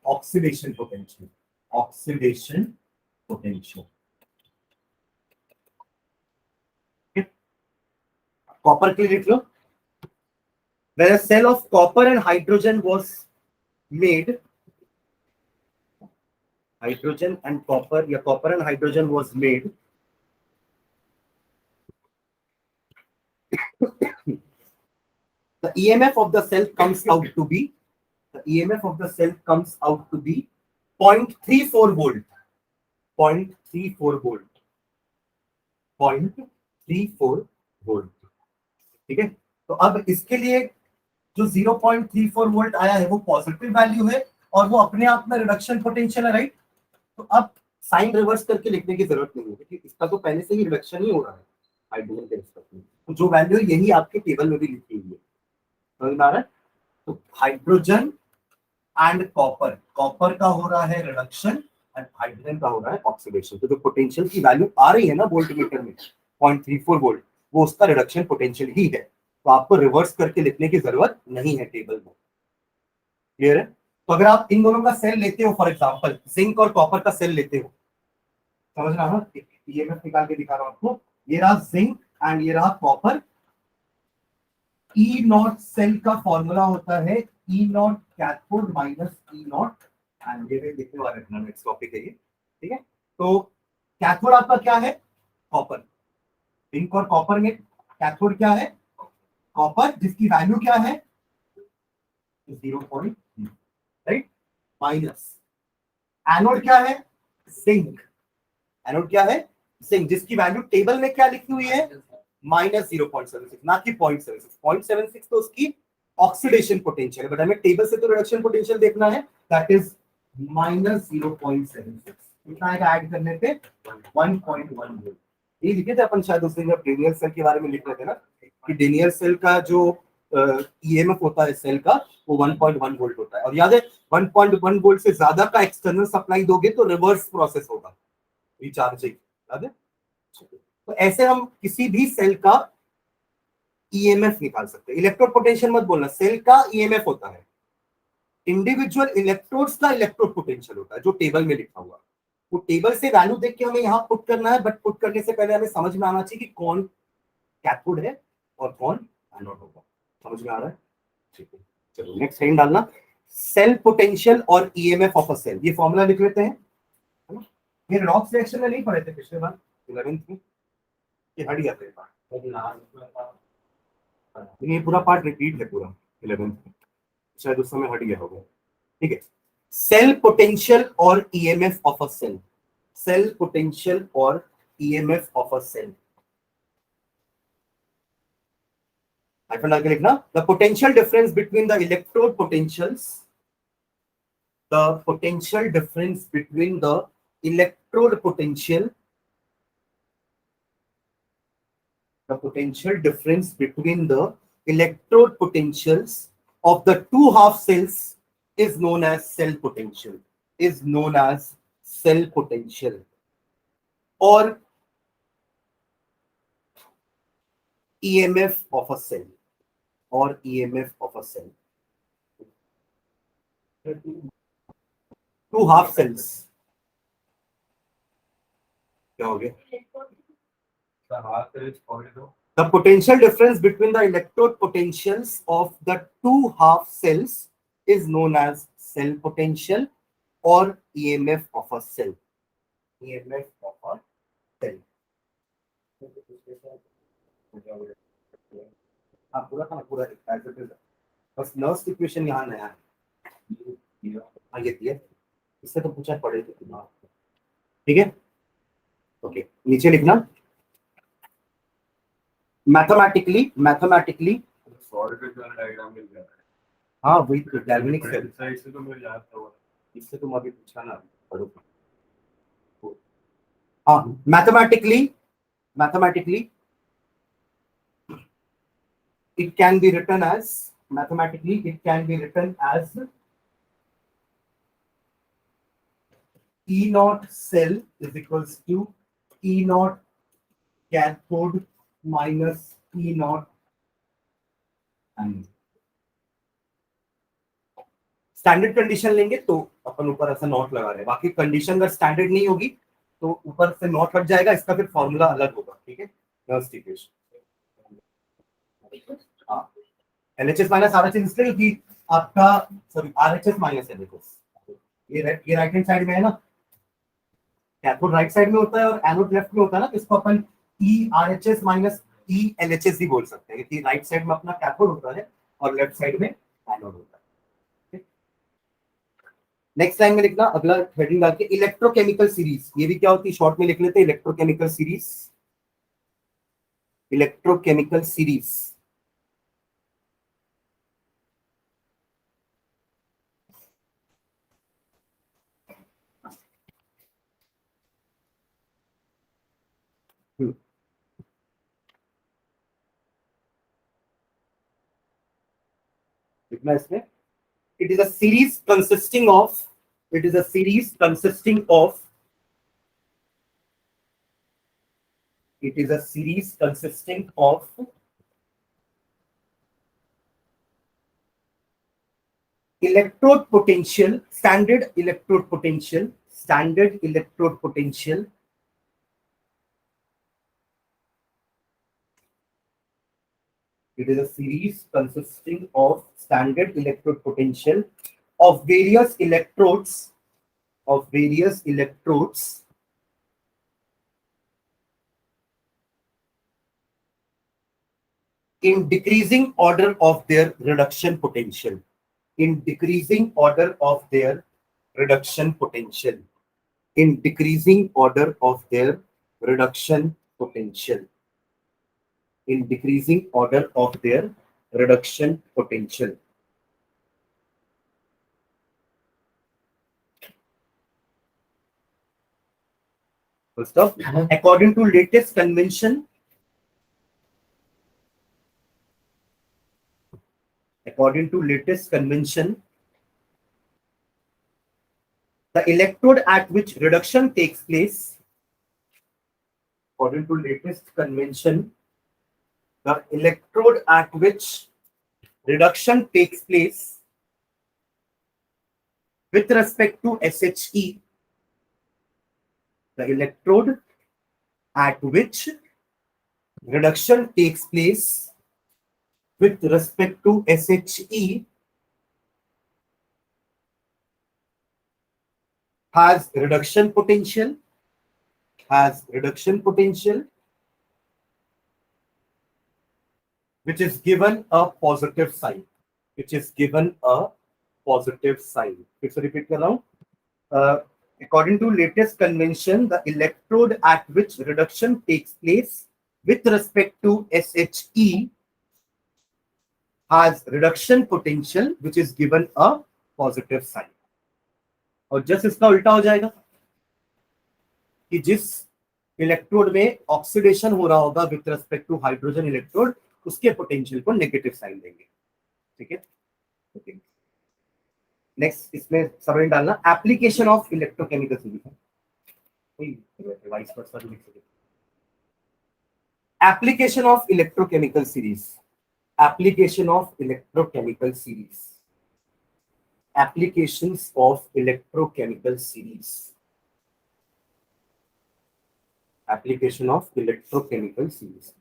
oxidation potential, oxidation potential. Copper के लिए लिख लो, when a cell of copper and hydrogen was made, hydrogen and copper, या copper and hydrogen was made, the EMF of the cell comes out to be, the EMF of the cell comes out to be 0.34 volt, 0.34 volt, 0.34 volt. ठीक है, तो अब इसके लिए जो 0.34 volt आया है वो पॉजिटिव वैल्यू है और वो अपने आप में रिडक्शन पोटेंशियल है, राइट? तो अब साइन रिवर्स करके लिखने की जरूरत नहीं है, क्योंकि इसका तो पहले से ही रिडक्शन ही हो रहा है हाइड्रोजन के रिस्पेक्ट में, तो जो वैल्यू है यही आपके टेबल में भी लिखी हुई है, समझ में आ रहा है? तो हाइड्रोजन एंड कॉपर, कॉपर का हो रहा है रिडक्शन एंड हाइड्रोजन का हो रहा है ऑक्सीडेशन। तो जो पोटेंशियल की वैल्यू आ रही है ना वोल्टमीटर में 0.34 वोल्ट, वो उसका रिडक्शन पोटेंशियल ही है, तो आपको रिवर्स करके लिखने की जरूरत नहीं है टेबल में। क्लियर है? तो अगर आप इन दोनों का सेल लेते हो, फॉर एग्जांपल जिंक और कॉपर का सेल लेते हो, समझ रहा हूँ, ईएमएफ निकाल के दिखा रहा हूं आपको, ये रहा जिंक एंड ये रहा कॉपर। ई नॉट सेल का फॉर्मूला होता है E naught cathode minus E naught, and ये देखने वाले नेक्स्ट टॉपिक है ये। ठीक है, तो कैथोड आपका क्या है? कॉपर। जिंक और कॉपर में कैथोड क्या है? कॉपर, जिसकी वैल्यू क्या है? 0.0, राइट? माइनस एनोड क्या है? जिंक। एनोड क्या है? जिंक, जिसकी वैल्यू टेबल में क्या लिखी हुई है? माइनस 0.76, ना कि 0.76। 0.76 तो उसकी ऑक्सीडेशन पोटेंशियल है, बट हमें टेबल से तो रिडक्शन पोटेंशियल देखना है, दैट इज माइनस 0.76। कितना ऐड करने पे 1.1 वोल्ट। ये लिखे थे अपन शायद उस दिन जब डेनियल सेल के बारे में लिख रहे थे ना, कि डेनियल सेल का जो ईएमएफ होता है सेल का, वो 1.1 वोल्ट होता है। और याद है 1.1 वोल्ट से ज्यादा का एक्सटर्नल सप्लाई दोगे तो रिवर्स प्रोसेस होगा, रिचार्जिंग, याद है? तो ऐसे हम किसी भी सेल का ईएमएफ निकाल सकते हैं। इलेक्ट्रोड पोटेंशियल मत बोलना, सेल का ईएमएफ होता है, इंडिविजुअल इलेक्ट्रोड्स का इलेक्ट्रोड पोटेंशियल होता है जो टेबल में लिखा हुआ। वो टेबल से वैल्यू देख के हमें यहाँ पुट करना है, बट पुट करने से पहले हमें समझ में आना चाहिए कि कौन कैथोड है और कौन एनोड होगा। समझ में आ रहा है? ठीक है, चलो नेक्स्ट हेडिंग डालना, सेल पोटेंशियल और ईएमएफ ऑफ अ सेल। ये फॉर्मूला लिख लेते हैं, है ना? ये रेडॉक्स रिएक्शन में नहीं पढ़े थे पिछले बार 11th में, ये हट गया था, ये पूरा पार्ट रिपीट है पूरा 11th में, शायद उस समय हट गया होगा। ठीक है, सेल पोटेंशियल और EMF of a cell, cell potential और EMF of a cell. Hyphen डाल के लिखना, the potential difference between the electrode potentials, the potential difference between the electrode potential, the potential difference between the electrode potentials of the two half cells is known as cell potential, is known as cell potential, or EMF of a cell, or EMF of a cell. Two half cells क्या हो गया? The potential difference between the electrode potentials of the two half cells is known as cell potential or EMF of a cell. EMF of a cell. हाँ पूरा था ना, पूरा बस Nernst equation यहाँ नया है। हाँ ये दिया, इससे तो पूछा पड़े तो। ठीक है, ओके, नीचे लिखना मैथमेटिकली, मैथमेटिकली, हाँ वही तो गैल्वेनिक सेल, इससे तुम अभी पूछा ना, पढ़ो। हाँ mathematically, mathematically it can be written as, mathematically it can be written as E naught cell is equals to E naught cathode minus E naught anode. Standard condition लेंगे तो अपन ऊपर ऐसा नॉट लगा रहे हैं, बाकी कंडीशन अगर स्टैंडर्ड नहीं होगी तो ऊपर से नॉट हट जाएगा, इसका फिर फॉर्मूला अलग होगा, ठीक है। नर्स इक्वेशन, हाँ, एलएचएस माइनस आरएचएस इसलिए कि आपका, सॉरी आरएचएस माइनस एलएचएस, ये राइट हैंड साइड में है ना, कैथोड राइट साइड में होता है और एनोड लेफ्ट में होता है ना, तो इसको अपन ई आरएचएस माइनस ई एलएचएस भी बोल सकते हैं, क्योंकि राइट साइड में अपना कैथोड होता है और लेफ्ट साइड में एनोड होता है। नेक्स्ट लाइन में लिखना, अगला हेडिंग डाल के इलेक्ट्रोकेमिकल सीरीज, ये भी क्या होती है शॉर्ट में लिख लेते हैं, इलेक्ट्रोकेमिकल सीरीज, इलेक्ट्रोकेमिकल सीरीज। लिखना इसमें, it is a series consisting of, it is a series consisting of, it is a series consisting of electrode potential, standard electrode potential, standard electrode potential, it is a series consisting of standard electrode potential of various electrodes, of various electrodes in decreasing order of their reduction potential, in decreasing order of their reduction potential, in decreasing order of their reduction potential, in decreasing order of their reduction potential. First off, according to latest convention, according to latest convention, the electrode at which reduction takes place, according to latest convention, the electrode at which reduction takes place with respect to SHE, the electrode at which reduction takes place with respect to SHE has reduction potential, has reduction potential which is given a positive sign, which is given a positive sign. फिर से repeat कर रहा हूँ. According to latest convention, the electrode at which reduction takes place with respect to SHE has reduction potential which is given a positive sign. और just इसका उल्टा हो जाएगा कि जिस इलेक्ट्रोड में ऑक्सीडेशन हो रहा होगा with respect to hydrogen electrode, उसके पोटेंशियल को नेगेटिव साइन देंगे, ठीक है। ओके, नेक्स्ट इसमें सबने डालना application of electrochemical series, application of electrochemical series, application of electrochemical series, applications of electrochemical series, application of electrochemical series.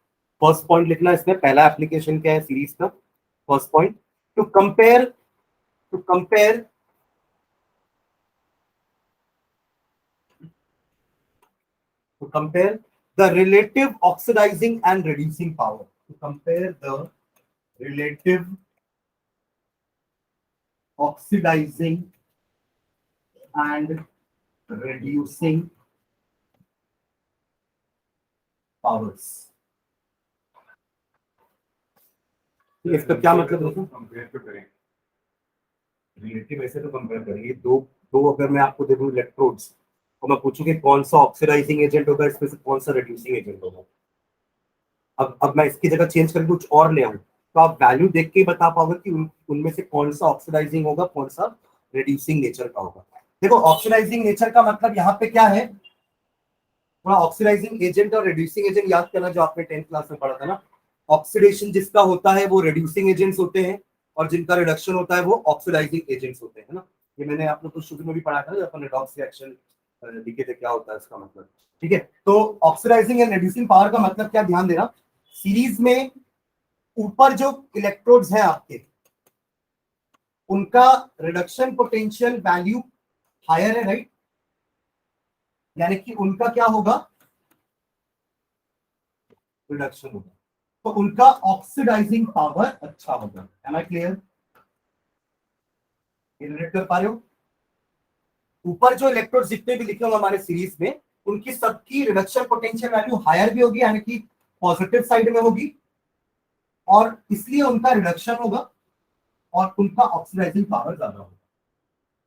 First point लिखना इसमें, पहला एप्लीकेशन क्या है सीरीज का, first point to compare, to compare to compare the relative oxidizing and reducing power, to compare the relative oxidizing and reducing powers. इसका क्या मतलब है? कंपेयर तो करें, रिलेटिव ऐसे तो कंपेयर करेंगे, दो अगर मैं आपको दे दूं इलेक्ट्रोड्स और मैं पूछूं कि कौन सा ऑक्सीडाइजिंग एजेंट होगा, इसमें से कौन सा रिड्यूसिंग एजेंट होगा, अब मैं इसकी जगह चेंज करके कुछ और ले आऊं तो आप वैल्यू देख के बता पाओगे कि उनमें से कौन सा ऑक्सीडाइजिंग होगा, कौन सा रिड्यूसिंग नेचर का होगा। देखो ऑक्सीडाइजिंग नेचर का मतलब यहाँ पे क्या है, थोड़ा ऑक्सीडाइजिंग एजेंट और रिड्यूसिंग एजेंट याद करना जो आपने 10th क्लास में पढ़ा था ना। ऑक्सीडेशन जिसका होता है वो रिड्यूसिंग एजेंट्स होते हैं, और जिनका रिडक्शन होता है वो ऑक्सीडाइजिंग एजेंट्स होते हैं ना। ये मैंने आप लोग को शुरू में भी पढ़ा था, अपन रेडॉक्स रिएक्शन लिखे थे, क्या होता है इसका मतलब। ठीक है, तो ऑक्सीडाइजिंग एंड रिड्यूसिंग पावर का मतलब क्या, ध्यान देना। सीरीज में ऊपर जो इलेक्ट्रोड्स हैं आपके, उनका रिडक्शन पोटेंशियल वैल्यू हायर है, राइट। यानी कि उनका क्या होगा, रिडक्शन होगा, तो उनका ऑक्सीडाइजिंग पावर अच्छा होगा। एम आई क्लियर, रिलेट कर पा रहे हो। ऊपर जो इलेक्ट्रोड जितने भी लिखे होंगे हमारे सीरीज में, उनकी सबकी रिडक्शन पोटेंशियल वैल्यू हायर भी होगी, यानी कि पॉजिटिव साइड में होगी, और इसलिए उनका रिडक्शन होगा और उनका ऑक्सीडाइजिंग पावर ज्यादा होगा।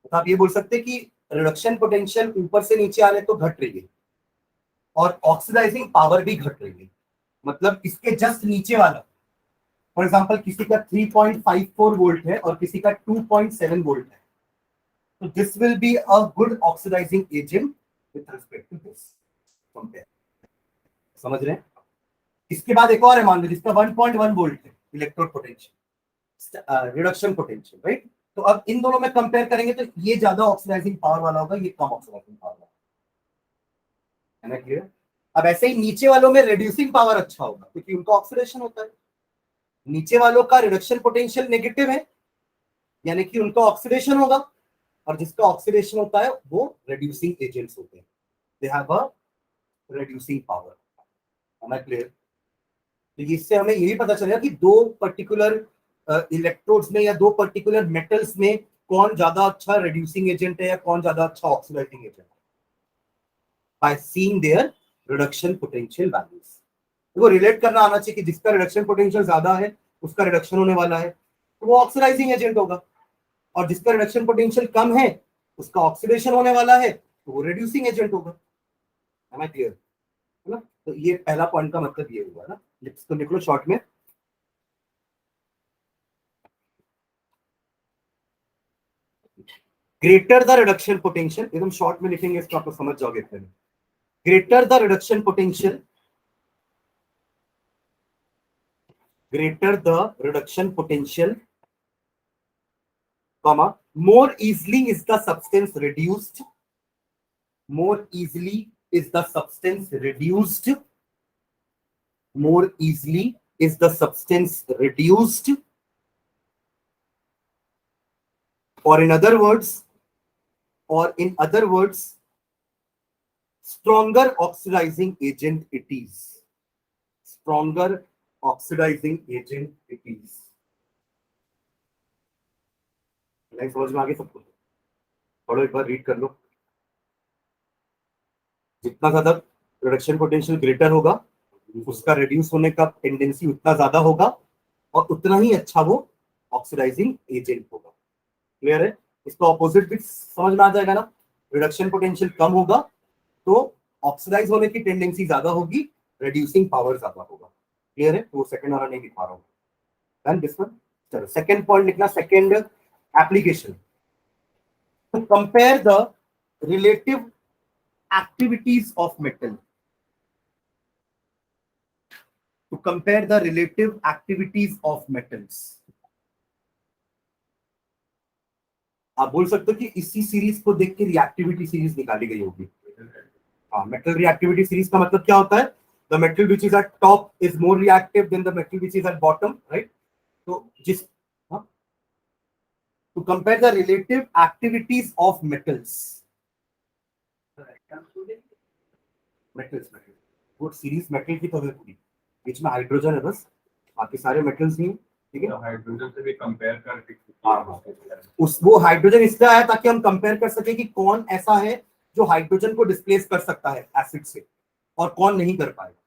तो आप ये बोल सकते हैं कि रिडक्शन पोटेंशियल ऊपर से नीचे आ रहे तो घट रही है, और ऑक्सीडाइजिंग पावर भी घट रही है। मतलब इसके जस्ट नीचे वाला, फॉर एग्जांपल किसी का 3.54 वोल्ट है और किसी का 2.7 वोल्ट है, तो this will be a good oxidising agent with respect to this compare. समझ रहे हैं। इसके बाद एक और है, मान लो जिसका 1.1 वोल्ट है electrode potential, reduction potential, right. तो अब इन दोनों में कंपेयर करेंगे तो ये ज्यादा ऑक्सीडाइजिंग पावर वाला होगा, ये कम ऑक्सीडाइजिंग पावर वाला, है ना क्लियर। अब ऐसे ही नीचे वालों में रिड्यूसिंग पावर अच्छा होगा क्योंकि उनका ऑक्सीडेशन होता है। नीचे वालों का रिडक्शन पोटेंशियल नेगेटिव है, यानी कि उनका ऑक्सीडेशन होगा, और जिसका ऑक्सीडेशन होता है वो रिड्यूसिंग एजेंट्स होते हैं, they have a reducing power. है ना क्लियर। तो इससे हमें ये भी पता चलेगा कि दो पर्टिकुलर इलेक्ट्रोड्स में या दो पर्टिकुलर मेटल्स में कौन ज्यादा अच्छा रिड्यूसिंग एजेंट है या कौन ज्यादा अच्छा ऑक्सीडाइजिंग एजेंट है, by seeing their reduction potential values. वो रिलेट करना आना चाहिए कि जिसका रिडक्शन पोटेंशियल ज्यादा है उसका रिडक्शन होने वाला है, तो वो ऑक्सीडाइजिंग एजेंट होगा, और जिसका रिडक्शन पोटेंशियल कम है उसका ऑक्सीडेशन होने वाला है, तो वो रिड्यूसिंग एजेंट होगा। है ना क्लियर, है ना। तो ये पहला पॉइंट का मतलब ये हुआ ना, इसको लिख लो शॉर्ट में। ग्रेटर द रिडक्शन पोटेंशियल, एकदम शॉर्ट में लिखेंगे इसको, आपको समझ जाओगे इतने में। Greater the reduction potential, greater the reduction potential, comma, more easily is the substance reduced, more easily is the substance reduced, more easily is the substance reduced, or in other words, stronger oxidizing agent it is, stronger oxidizing agent it is। नहीं समझ में आगे सबको, पढ़ो एक बार, read कर लो। जितना ज्यादा रिडक्शन पोटेंशियल ग्रेटर होगा उसका रिड्यूस होने का टेंडेंसी उतना ज्यादा होगा, और उतना ही अच्छा वो ऑक्सीडाइजिंग एजेंट होगा। क्लियर है। इसका ऑपोजिट भी समझ में आ जाएगा ना, रिडक्शन पोटेंशियल कम होगा तो ऑक्सीडाइज होने की टेंडेंसी ज्यादा होगी, रिड्यूसिंग पावर ज्यादा होगा। क्लियर है। तो वो सेकंड वाला नहीं लिख पा रहा हूँ। Done this one. चलो सेकंड पॉइंट लिखना, second application. To compare the relative activities of metal, to compare the relative activities of metals। आप बोल सकते हो कि इसी सीरीज को देख के रिएक्टिविटी सीरीज निकाली गई होगी। हाँ, मेटल रिएक्टिविटी सीरीज का मतलब क्या होता है, the metal which is at top is more reactive than the metal which is at bottom, right. तो जिस to compare the relative activities of metals, metals वो सीरीज मेटल की तो है पूरी, बीच में हाइड्रोजन है बस, बाकी सारे मेटल्स नहीं। ठीक है, हाइड्रोजन से भी कंपेयर कर उस वो हाइड्रोजन इसलिए आया ताकि हम कंपेयर कर सके कि कौन ऐसा है जो हाइड्रोजन को डिस्प्लेस कर सकता है एसिड से और कौन नहीं कर पाएगा।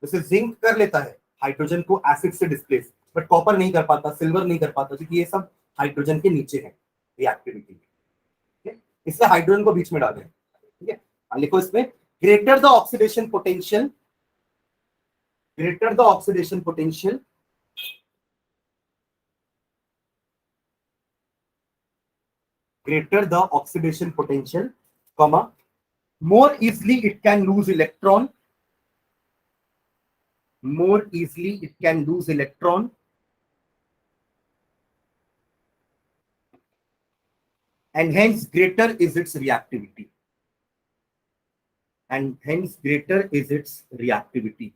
जैसे जिंक कर लेता है हाइड्रोजन को एसिड से डिस्प्लेस, बट कॉपर नहीं कर पाता, सिल्वर नहीं कर पाता, क्योंकि ये सब हाइड्रोजन के नीचे है रिएक्टिविटी। ठीक है, इसलिए हाइड्रोजन को बीच में डालें। ठीक है, लिखो इसमें, greater the oxidation potential greater the oxidation potential, comma, more easily it can lose electron, more easily it can lose electron, and hence greater is its reactivity. And hence greater is its reactivity.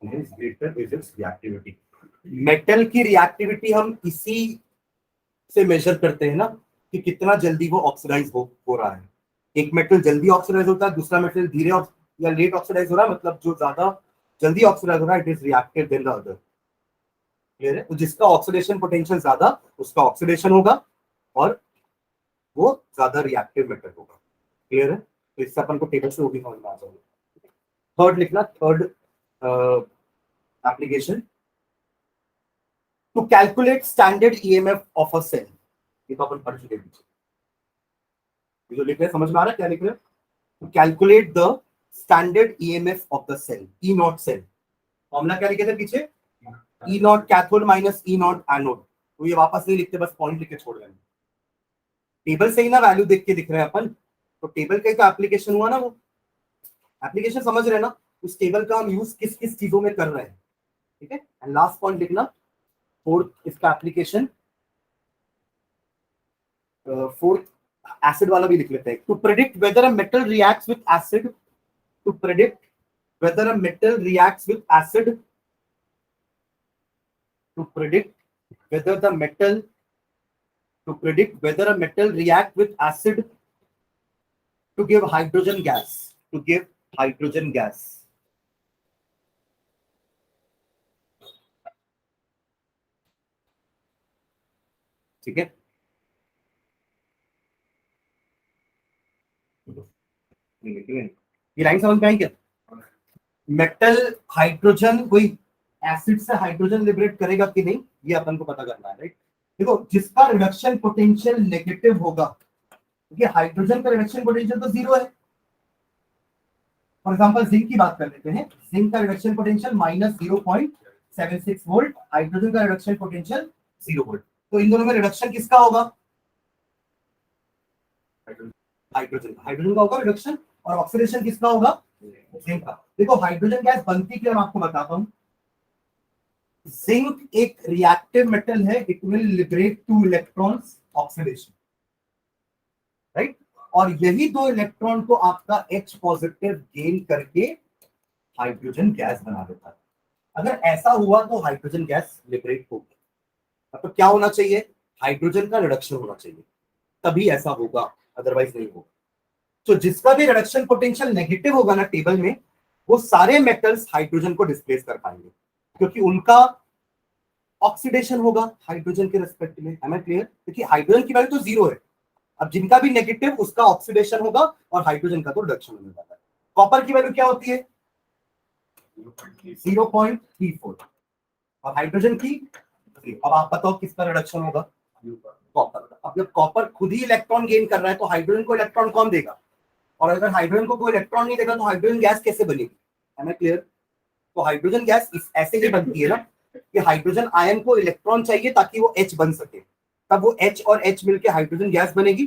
And hence greater is its reactivity. Metal की reactivity हम इसी से major करते हैं ना कि कितना जल्दी वो ऑक्सीडाइज हो रहा है. एक मेटल जल्दी ऑक्सीडाइज होता है, दूसरा मेटल धीरे या लेट ऑक्सीडाइज हो रहा है. मतलब जो ज्यादा जल्दी ऑक्सीडाइज हो रहा है it is reactive than the other. Clear है? तो जिसका ऑक्सीडेशन पोटेंशियल ज्यादा उसका ऑक्सीडेशन होगा और वो ज्यादा रिएक्टिव मेटल होगा. क्लियर है? तो इससे अपन को टेबल से वो भी समझ में आ जाएगा. थर्ड लिखना, third application, to calculate standard EMF of a cell. ये तो अपन पढ़ चुके हैं पीछे. ये जो लिख रहे हैं समझ में आ रहा है क्या लिख रहे हैं? To calculate the standard EMF of the cell, E naught cell. Formula क्या लिखे थे पीछे? E naught cathode minus E naught anode. तो ये वापस नहीं लिखते, बस पॉइंट लिख के छोड़ देंगे. टेबल से ही ना वैल्यू देख के दिख रहे हैं अपन, तो टेबल का तो एप्लीकेशन हुआ ना. वो एप्लीकेशन समझ रहे हैं ना? उस टेबल का हम यूज किस किस चीजों में कर रहे हैं. ठीक है? एंड लास्ट पॉइंट लिखना, फोर्थ इसका एप्लीकेशन, फोर्थ एसिड वाला भी लिख लेते हैं. To predict whether a metal reacts with acid, to predict whether a metal reacts with acid, to predict whether the metal, to predict whether a metal react with acid to give hydrogen gas, to give hydrogen gas. ठीक है? ये line समझ में आई क्या? Metal hydrogen कोई acid से hydrogen liberate करेगा कि नहीं, ये अपन को पता करना है. राइट? देखो, जिसका रिडक्शन पोटेंशियल नेगेटिव होगा, क्योंकि हाइड्रोजन का रिडक्शन पोटेंशियल तो जीरो है. फॉर एग्जांपल जिंक की बात कर लेते हैं. जिंक का रिडक्शन पोटेंशियल -0.76 वोल्ट, हाइड्रोजन का रिडक्शन पोटेंशियल 0 वोल्ट. तो इन दोनों में रिडक्शन किसका होगा? हाइड्रोजन का होगा रिडक्शन, और ऑक्सीडेशन किसका होगा? जिंक का. देखो, हाइड्रोजन गैस बनती क्या, मैं आपको बताता हूं. जिंक एक रिएक्टिव मेटल है, it will liberate 2 electrons, oxidation. Right? और यही 2 इलेक्ट्रॉन को आपका H पॉजिटिव गेन करके हाइड्रोजन गैस बना देता है. अगर ऐसा हुआ तो हाइड्रोजन गैस लिबरेट होगी. तो क्या होना चाहिए? हाइड्रोजन का रिडक्शन होना चाहिए, तभी ऐसा होगा, अदरवाइज नहीं होगा. तो जिसका भी रिडक्शन पोटेंशियल नेगेटिव होगा ना टेबल में, वो सारे मेटल्स हाइड्रोजन को डिस्प्लेस कर पाएंगे, क्योंकि उनका ऑक्सीडेशन होगा हाइड्रोजन के रेस्पेक्ट में. Am I clear? क्योंकि हाइड्रोजन की वैल्यू तो 0 है. अब जिनका भी नेगेटिव उसका ऑक्सीडेशन होगा और हाइड्रोजन का तो रिडक्शन होने वाला है. कॉपर की वैल्यू क्या होती है? 0.34, और हाइड्रोजन की 0. अब आप बताओ किसका रिडक्शन होगा? कॉपर. अब जब कॉपर खुद ही इलेक्ट्रॉन गेन कर रहा है तो हाइड्रोजन को इलेक्ट्रॉन कौन देगा? और अगर हाइड्रोजन को कोई इलेक्ट्रॉन नहीं देगा तो हाइड्रोजन गैस कैसे बनेगी? Am I clear? तो हाइड्रोजन गैस ऐसे ही बनती है ना कि हाइड्रोजन आयन को इलेक्ट्रॉन चाहिए ताकि वो H बन सके, तब वो H और H मिलके हाइड्रोजन गैस बनेगी.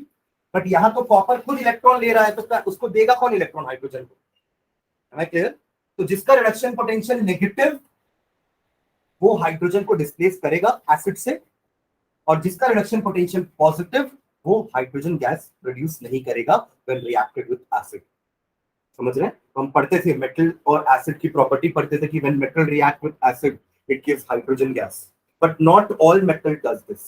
बट यहाँ तो कॉपर खुद इलेक्ट्रॉन ले रहा है, तो उसको देगा कौन इलेक्ट्रॉन? हाइड्रोजन को. Am I clear? तो जिसका रिडक्शन पोटेंशियल नेगेटिव, वो हाइड्रोजन को डिस्प्लेस करेगा एसिड से, और जिसका रिडक्शन पोटेंशियल पॉजिटिव, वो हाइड्रोजन गैस प्रोड्यूस नहीं करेगा व्हेन रिएक्टेड विद एसिड. समझ रहे हैं? तो हम पढ़ते थे मेटल और एसिड की प्रॉपर्टी पढ़ते थे कि when metal react with acid it gives hydrogen gas, but not all metal does this.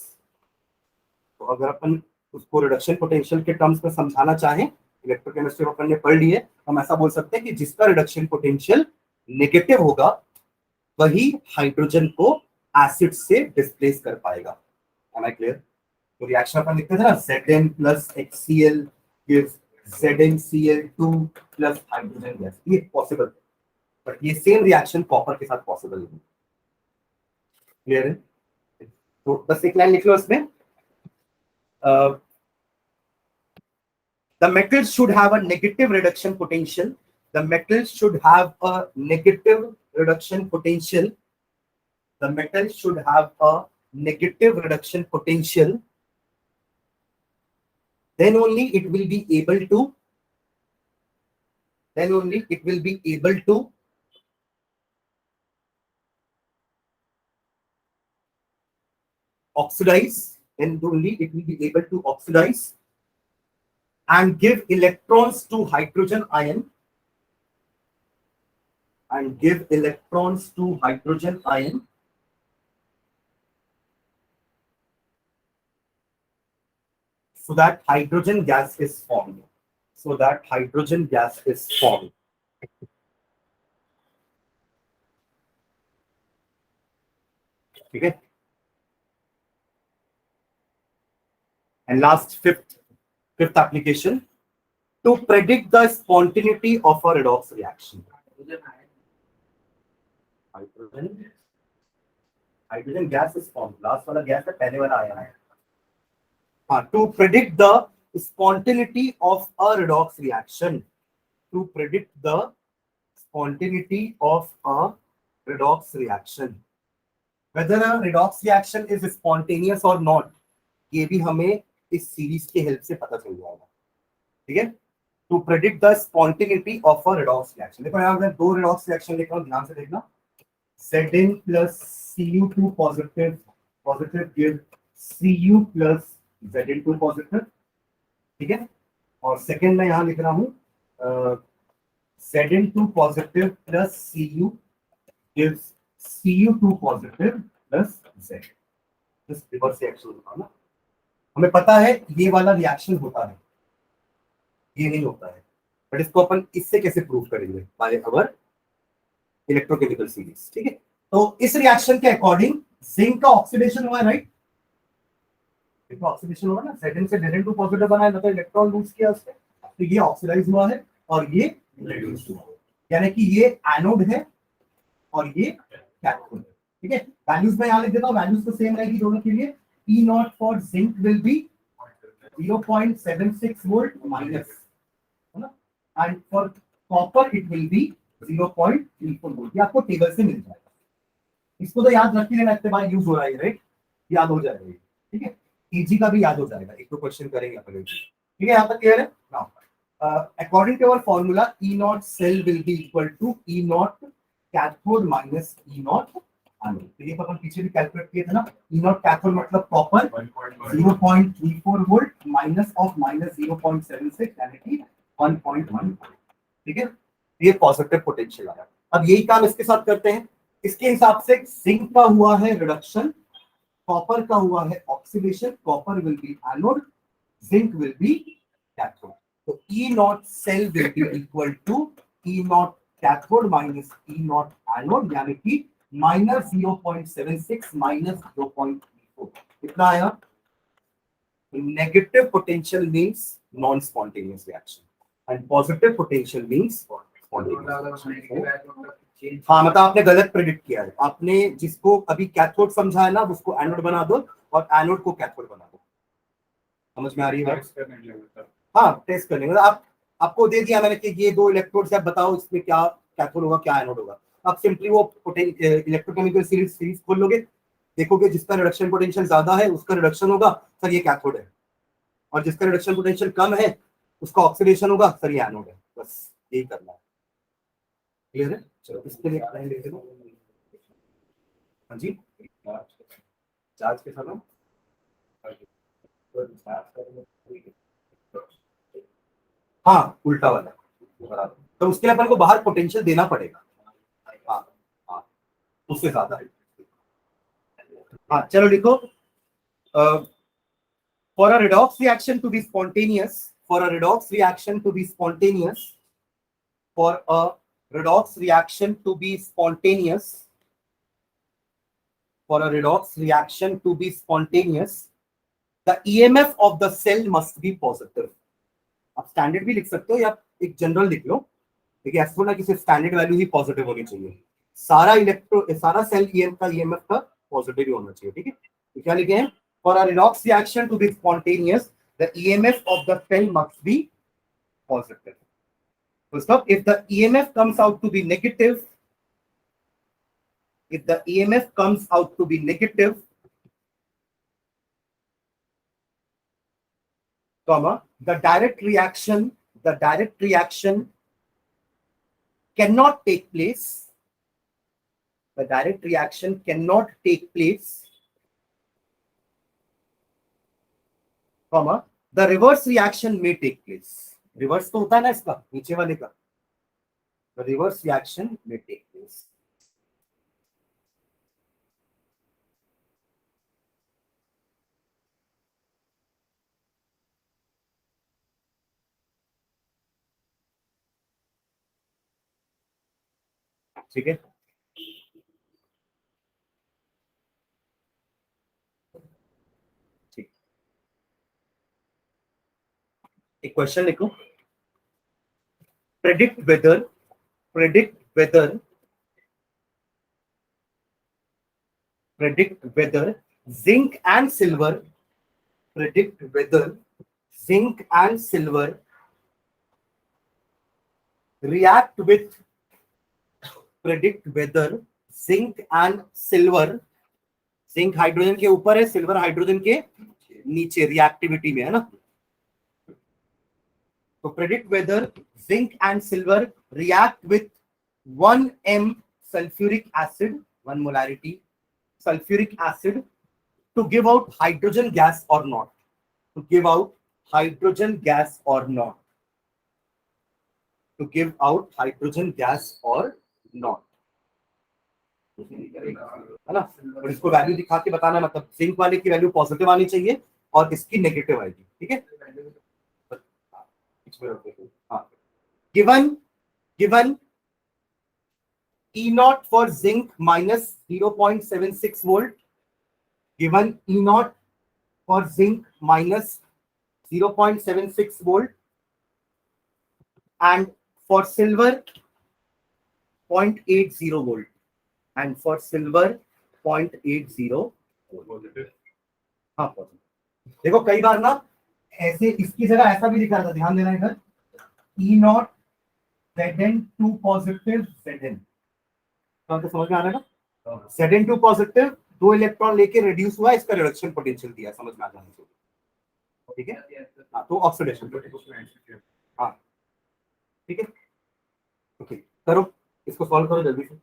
तो अगर अपन उसको रिडक्शन पोटेंशियल के टर्म्स में समझाना चाहें, इलेक्ट्रोकेमिस्ट्री अपन ने पढ़ ली है, हम ऐसा बोल सकते हैं कि जिसका रिडक्शन पोटेंशियल नेगेटिव होगा वही हाइड्रोजन को एसिड से डिस्प्लेस कर पाएगा. Am I clear? तो रिएक्शन अपन लिखते थे ना, Zn plus HCl gives ZnCl2 plus hydrogen gas. ये पॉसिबल, बट ये सेम रिएक्शन कॉपर के साथ पॉसिबल नहीं. क्लियर है? तो बस एक लाइन लिख लो इसमें. The metals should have a negative reduction potential. The metals should have a negative reduction potential. The metals should have a negative reduction potential, then only it will be able to oxidize, and give electrons to hydrogen ion, so that hydrogen gas is formed. Okay. And last, fifth application, to predict the spontaneity of a redox reaction. Hydrogen gas is formed. Last वाला gas है, पहले वाला आया है. To predict the spontaneity of a redox reaction. Whether a redox reaction is spontaneous or not, ये भी हमें इस सीरीज के हेल्प से पता चल जाएगा. ठीक है. To predict the spontaneity of a redox reaction. देखो यहाँ मैं दो redox reaction लिख रहा हूँ, ध्यान से देखना. Zn plus Cu2 positive give Cu plus Zn2 positive. ठीक है. और सेकेंड में यहाँ लिख रहा हूँ Zn2 positive plus Cu gives Cu2 positive plus Z. Reverse reaction होता ना. हमें पता है ये वाला रिएक्शन होता है, ये नहीं होता है, बट इसको अपन इससे कैसे प्रूव करेंगे? By our electrochemical series. ठीक है. तो इस रिएक्शन के अकॉर्डिंग जिंक का ऑक्सीडेशन हुआ है, राइट? इसका ऑक्सीडेशन हुआ ना, Zn से Zn2 पॉजिटिव बना है, मतलब इलेक्ट्रॉन लूज किया उसने, तो ये ऑक्सीडाइज हुआ है और ये रिड्यूस हुआ है. यानी कि ये एनोड है और ये कैथोड है. ठीक है. वैल्यूज में यहां लिख देता हूं, वैल्यूज तो सेम रहेगी दोनों के लिए. E0 for zinc will B 0.76 volt minus, है ना, and for copper it will B 0.34 volt. ये आपको टेबल से मिल जाएगा. इसको तो याद रख लेना, इतने बार यूज हो रहा है, राइट? याद हो जाएगा. ठीक है. ईजी का भी याद हो जाएगा, एक तो क्वेश्चन करेंगे अपन. ठीक है. यहाँ तक क्लियर है? Now according to our formula E0 cell will be equal to E0 cathode minus E0 anode. तो ये अपन पीछे भी कैलकुलेट किए थे ना. E0 कैथोड मतलब copper 0.34 volt minus of minus 0.76 यानी कि 1.1. ठीक है. ये पॉजिटिव पोटेंशियल आया. अब यही काम इसके साथ करते हैं. इसके हिसाब से जिंक का हुआ है रिडक्शन, कॉपर का हुआ है oxidation. Copper will be anode, zinc will be cathode. तो E0 cell will be equal to E0 cathode minus E0 anode, यानी कि माइनस 0.76 माइनस 0.34. कितना आया? Negative potential means non spontaneous reaction and positive potential means spontaneous. हाँ, मतलब आपने गलत predict किया है. आपने जिसको अभी कैथोड समझा है ना, उसको एनोड बना दो और एनोड को कैथोड बना दो. समझ में आ रही है बात? हाँ, टेस्ट करने का. आपको दे दिया मैंने कि ये दो इलेक्ट्रोड्स, आप बताओ इसमें क्या कैथोड होगा क्या एनोड होगा. आप सिंपली वो इलेक्ट्रोकेमिकल सीरीज खोल लोगे, देखोगे जिसका रिडक्शन पोटेंशियल ज्यादा है उसका रिडक्शन होगा, सर ये कैथोड है, और जिसका रिडक्शन पोटेंशियल कम है उसका ऑक्सीडेशन होगा, सर ये एनोड है. बस यही करना है. क्लियर है? चलो इसके लिए लाइन लिख दो. हाँ जी, चार्ज के साथ हाँ उल्टा वाला बराबर. तो उसके लिए अपन को बाहर पोटेंशियल देना पड़ेगा. हाँ हाँ, उससे ज्यादा है. हाँ चलो लिखो. For a redox reaction to be spontaneous, for a redox reaction to be spontaneous, for a redox reaction to be spontaneous, for a redox reaction to be spontaneous, the EMF of the cell must be positive. आप standard भी लिख सकते हो या एक general लिख लो, देखिए ऐसा थोड़ा कि सिर्फ स्टैंडर्ड वैल्यू ही पॉजिटिव होनी चाहिए. सारा सेल का ईएमएफ का पॉजिटिव ही होना चाहिए. ठीक है. तो क्या लिखे हैं? For a redox reaction to be spontaneous, the EMF of the cell must be positive. So if the EMF comes out to be negative, comma, the direct reaction cannot take place. The direct reaction cannot take place, comma, the reverse reaction may take place. Reverse तो होता है ना इसका, नीचे वाले का. The reverse reaction may take place. ठीक है. ठीक. एक क्वेश्चन लिखो. predict whether zinc and silver react with zinc hydrogen के ऊपर है, सिल्वर हाइड्रोजन के नीचे रिएक्टिविटी में है ना. तो predict whether zinc and silver react with 1 m sulfuric acid, 1 molarity sulfuric acid, to give out hydrogen gas or not. To give out hydrogen gas or not. To give out hydrogen gas or not. है ना. और इसको value दिखा के बताना, मतलब zinc वाले की वैल्यू पॉजिटिव आनी चाहिए और इसकी नेगेटिव आएगी. ठीक है. given E naught for zinc minus 0.76 volt, given E naught for zinc minus 0.76 volt, and for silver 0.80 volt, and for silver 0.80 volt. हाँ पॉजिटिव. देखो कई बार ना ऐसे इसकी जगह ऐसा भी लिखा था, ध्यान देना इधर. E naught Zn2 positive Zn. तो समझ में आ रहा है ना. Zn2 पॉजिटिव 2 इलेक्ट्रॉन लेके रिड्यूस हुआ, इसका रिडक्शन पोटेंशियल दिया, समझ में आ जाना चाहिए. ठीक है. हाँ तो ऑक्सीडेशन. हाँ ठीक है. ओके करो, इसको सॉल्व करो जल्दी से.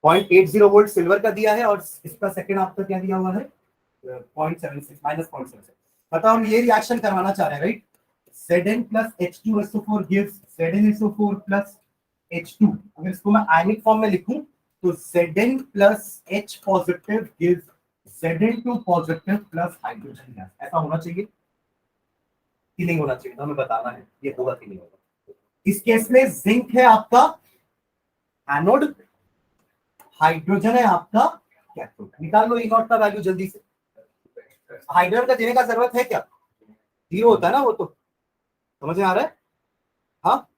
0.80 वोल्ट सिल्वर का दिया है और इसका सेकंड आपका क्या दिया हुआ है 0.76 माइनस 0.76. बताओ हम ये रिएक्शन करवाना चाह रहे हैं right. Zn plus H2SO4 gives ZnSO4 plus H2. अगर इसको मैं आयनिक फॉर्म में लिखूं तो Zn plus H positive gives Zn2 positive plus hydrogen gas. ऐसा होना चाहिए कि नहीं होना चाहिए, तो हमें बताना है ये होगा कि नहीं होगा. इस केस में जिंक है आपका एनोड, हाइड्रोजन है आपका कैथोड. निकाल लो E नॉट का वैल्यू जल्दी से. हाइड्रोजन का देने का जरूरत है क्या, 0 होता है ना वो, तो समझ में आ रहा है. हाँ.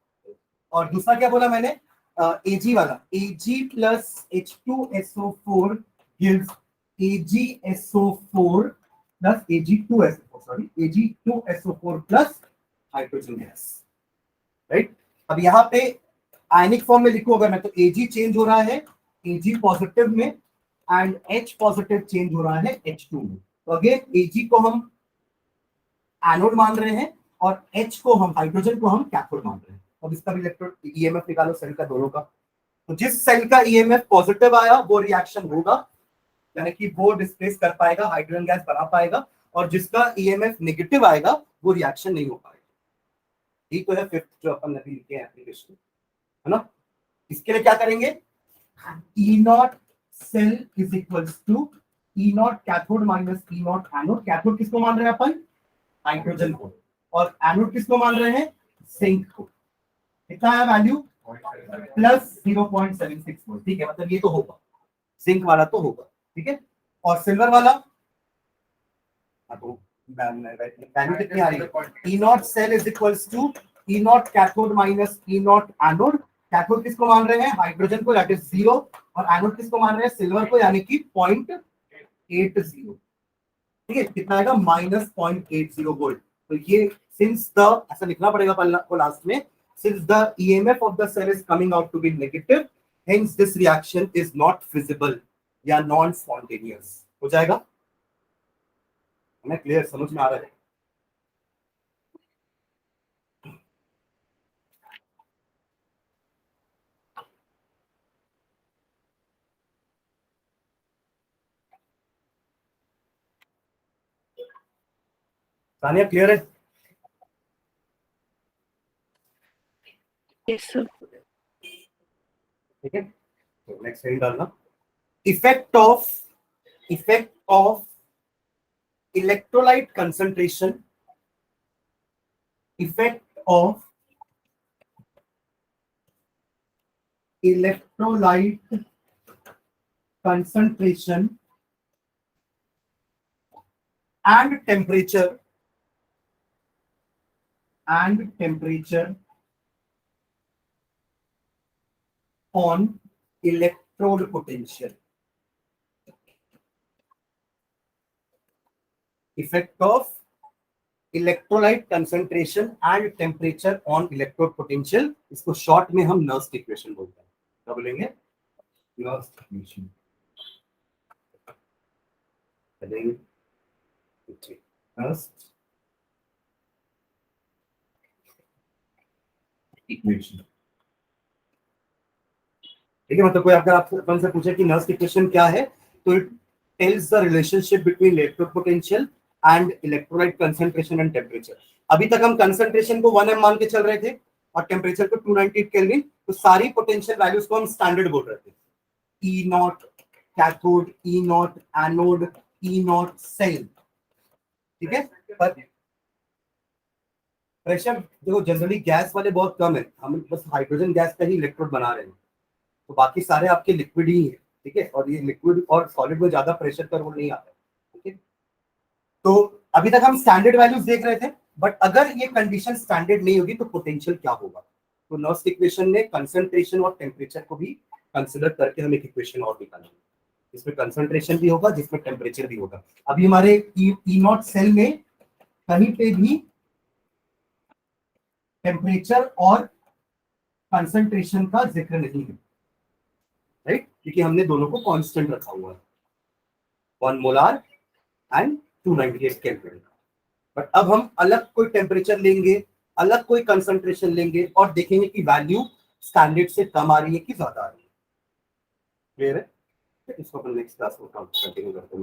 और दूसरा क्या बोला मैंने, Ag वाला, Ag plus H2SO4 gives AgSO4 plus Ag2SO4, sorry Ag2SO4 plus hydrogen gas. Right. अब यहाँ पे आयनिक फॉर्म में लिखू अगर मैं, तो Ag चेंज हो रहा है Ag पॉजिटिव में एंड H पॉजिटिव चेंज हो रहा है H2 में. तो अगेन Ag को हम एनोड मान रहे हैं और H को हम, हाइड्रोजन को हम कैथोड मान रहे हैं. अब इसका भी इलेक्ट्रो ईएमएफ निकालो सेल का, दोनों का. तो जिस सेल का ईएमएफ पॉजिटिव आया वो रिएक्शन होगा, यानी कि वो डिस्प्लेस कर पाएगा, हाइड्रोजन गैस बना पाएगा, और जिसका ईएमएफ नेगेटिव आएगा वो रिएक्शन नहीं हो पाएगा. ये तो है फिफ्थ जो अपन अभी लिखे हैं एप्लीकेशन, है ना. इसके लिए क्या करेंगे, E not cell is equals to E not cathode minus E not anode. Cathode किसको मान रहे हैं अपन, हाइड्रोजन को, और एनोड किसको मान रहे हैं, जिंक को. कितना है वैल्यू, प्लस 0.76 वोल्ट. ठीक है, मतलब ये तो होगा, जिंक वाला तो होगा. ठीक है. और सिल्वर वाला तो वैल्यू कितनी आ रही है, E not cell is equals to E not cathode minus E not anode. Cathode किसको मान रहे हैं, हाइड्रोजन को, दैट इज 0, और एनोड किसको मान रहे हैं, सिल्वर को, यानी कि 0.80. ठीक है. कितना आएगा, माइनस 0.80 वोल्ट. तो ये सिंस द, ऐसा लिखना पड़ेगा को लास्ट में, since the EMF of the cell is coming out to be negative, hence this reaction is not feasible या नॉन स्पॉन्टेनियस. हो जाएगा. मैं क्लियर, समझ में आ रहा है? तानिया क्लियर है? Yes sir. ठीक है, तो नेक्स्ट हेडिंग डालना, effect of electrolyte concentration, effect of electrolyte concentration and temperature on electrode potential. Effect of electrolyte concentration and temperature on electrode potential, इसको शॉर्ट में हम नर्स्ट इक्वेशन बोलते हैं। क्या बोलेंगे? Nernst equation. नर्स्ट इक्वेशन, ठीक है। मतलब कोई अगर आपसे अपन से पूछे कि नर्स्ट इक्वेशन क्या है, तो it tells the relationship between electrode potential and electrolyte concentration and temperature. अभी तक हम कंसंट्रेशन को 1 m मान के चल रहे थे और टेम्परेचर को 298 केल्विन, तो सारी पोटेंशियल वैल्यूज को हम स्टैंडर्ड बोल रहे थे। E naught cathode, E naught anode, E naught cell, ठीक है। पर प्रेशर देखो जनरली गैस वाले बहुत कम है, हम बस हाइड्रोजन गैस का ही इलेक्ट्रोड बना रहे हैं, तो बाकी सारे आपके लिक्विड ही है, ठीक है। और ये लिक्विड और सॉलिड में ज्यादा प्रेशर का रोल नहीं आता, ठीक है। तो अभी तक हम स्टैंडर्ड वैल्यूज देख रहे थे, बट अगर ये कंडीशन स्टैंडर्ड नहीं होगी तो पोटेंशियल क्या होगा? तो नर्स्ट इक्वेशन में कंसंट्रेशन और टेम्परेचर को भी कंसिडर करके हम एक इक्वेशन और निकालेंगे, जिसमें कंसंट्रेशन भी होगा, जिसमें टेम्परेचर भी होगा। अभी हमारे ई नॉट सेल में कहीं पे भी टेम्परेचर और कंसंट्रेशन का जिक्र नहीं है, राइट, क्योंकि हमने दोनों को कांस्टेंट रखा हुआ है, 1 मोलार एंड 298 केल्विन। बट अब हम अलग कोई टेम्परेचर लेंगे, अलग कोई कंसंट्रेशन लेंगे और देखेंगे कि वैल्यू स्टैंडर्ड से कम आ रही है कि ज्यादा आ रही है। क्लियर है? इसको अपन नेक्स्ट क्लास में कंटिन्यू करते हैं।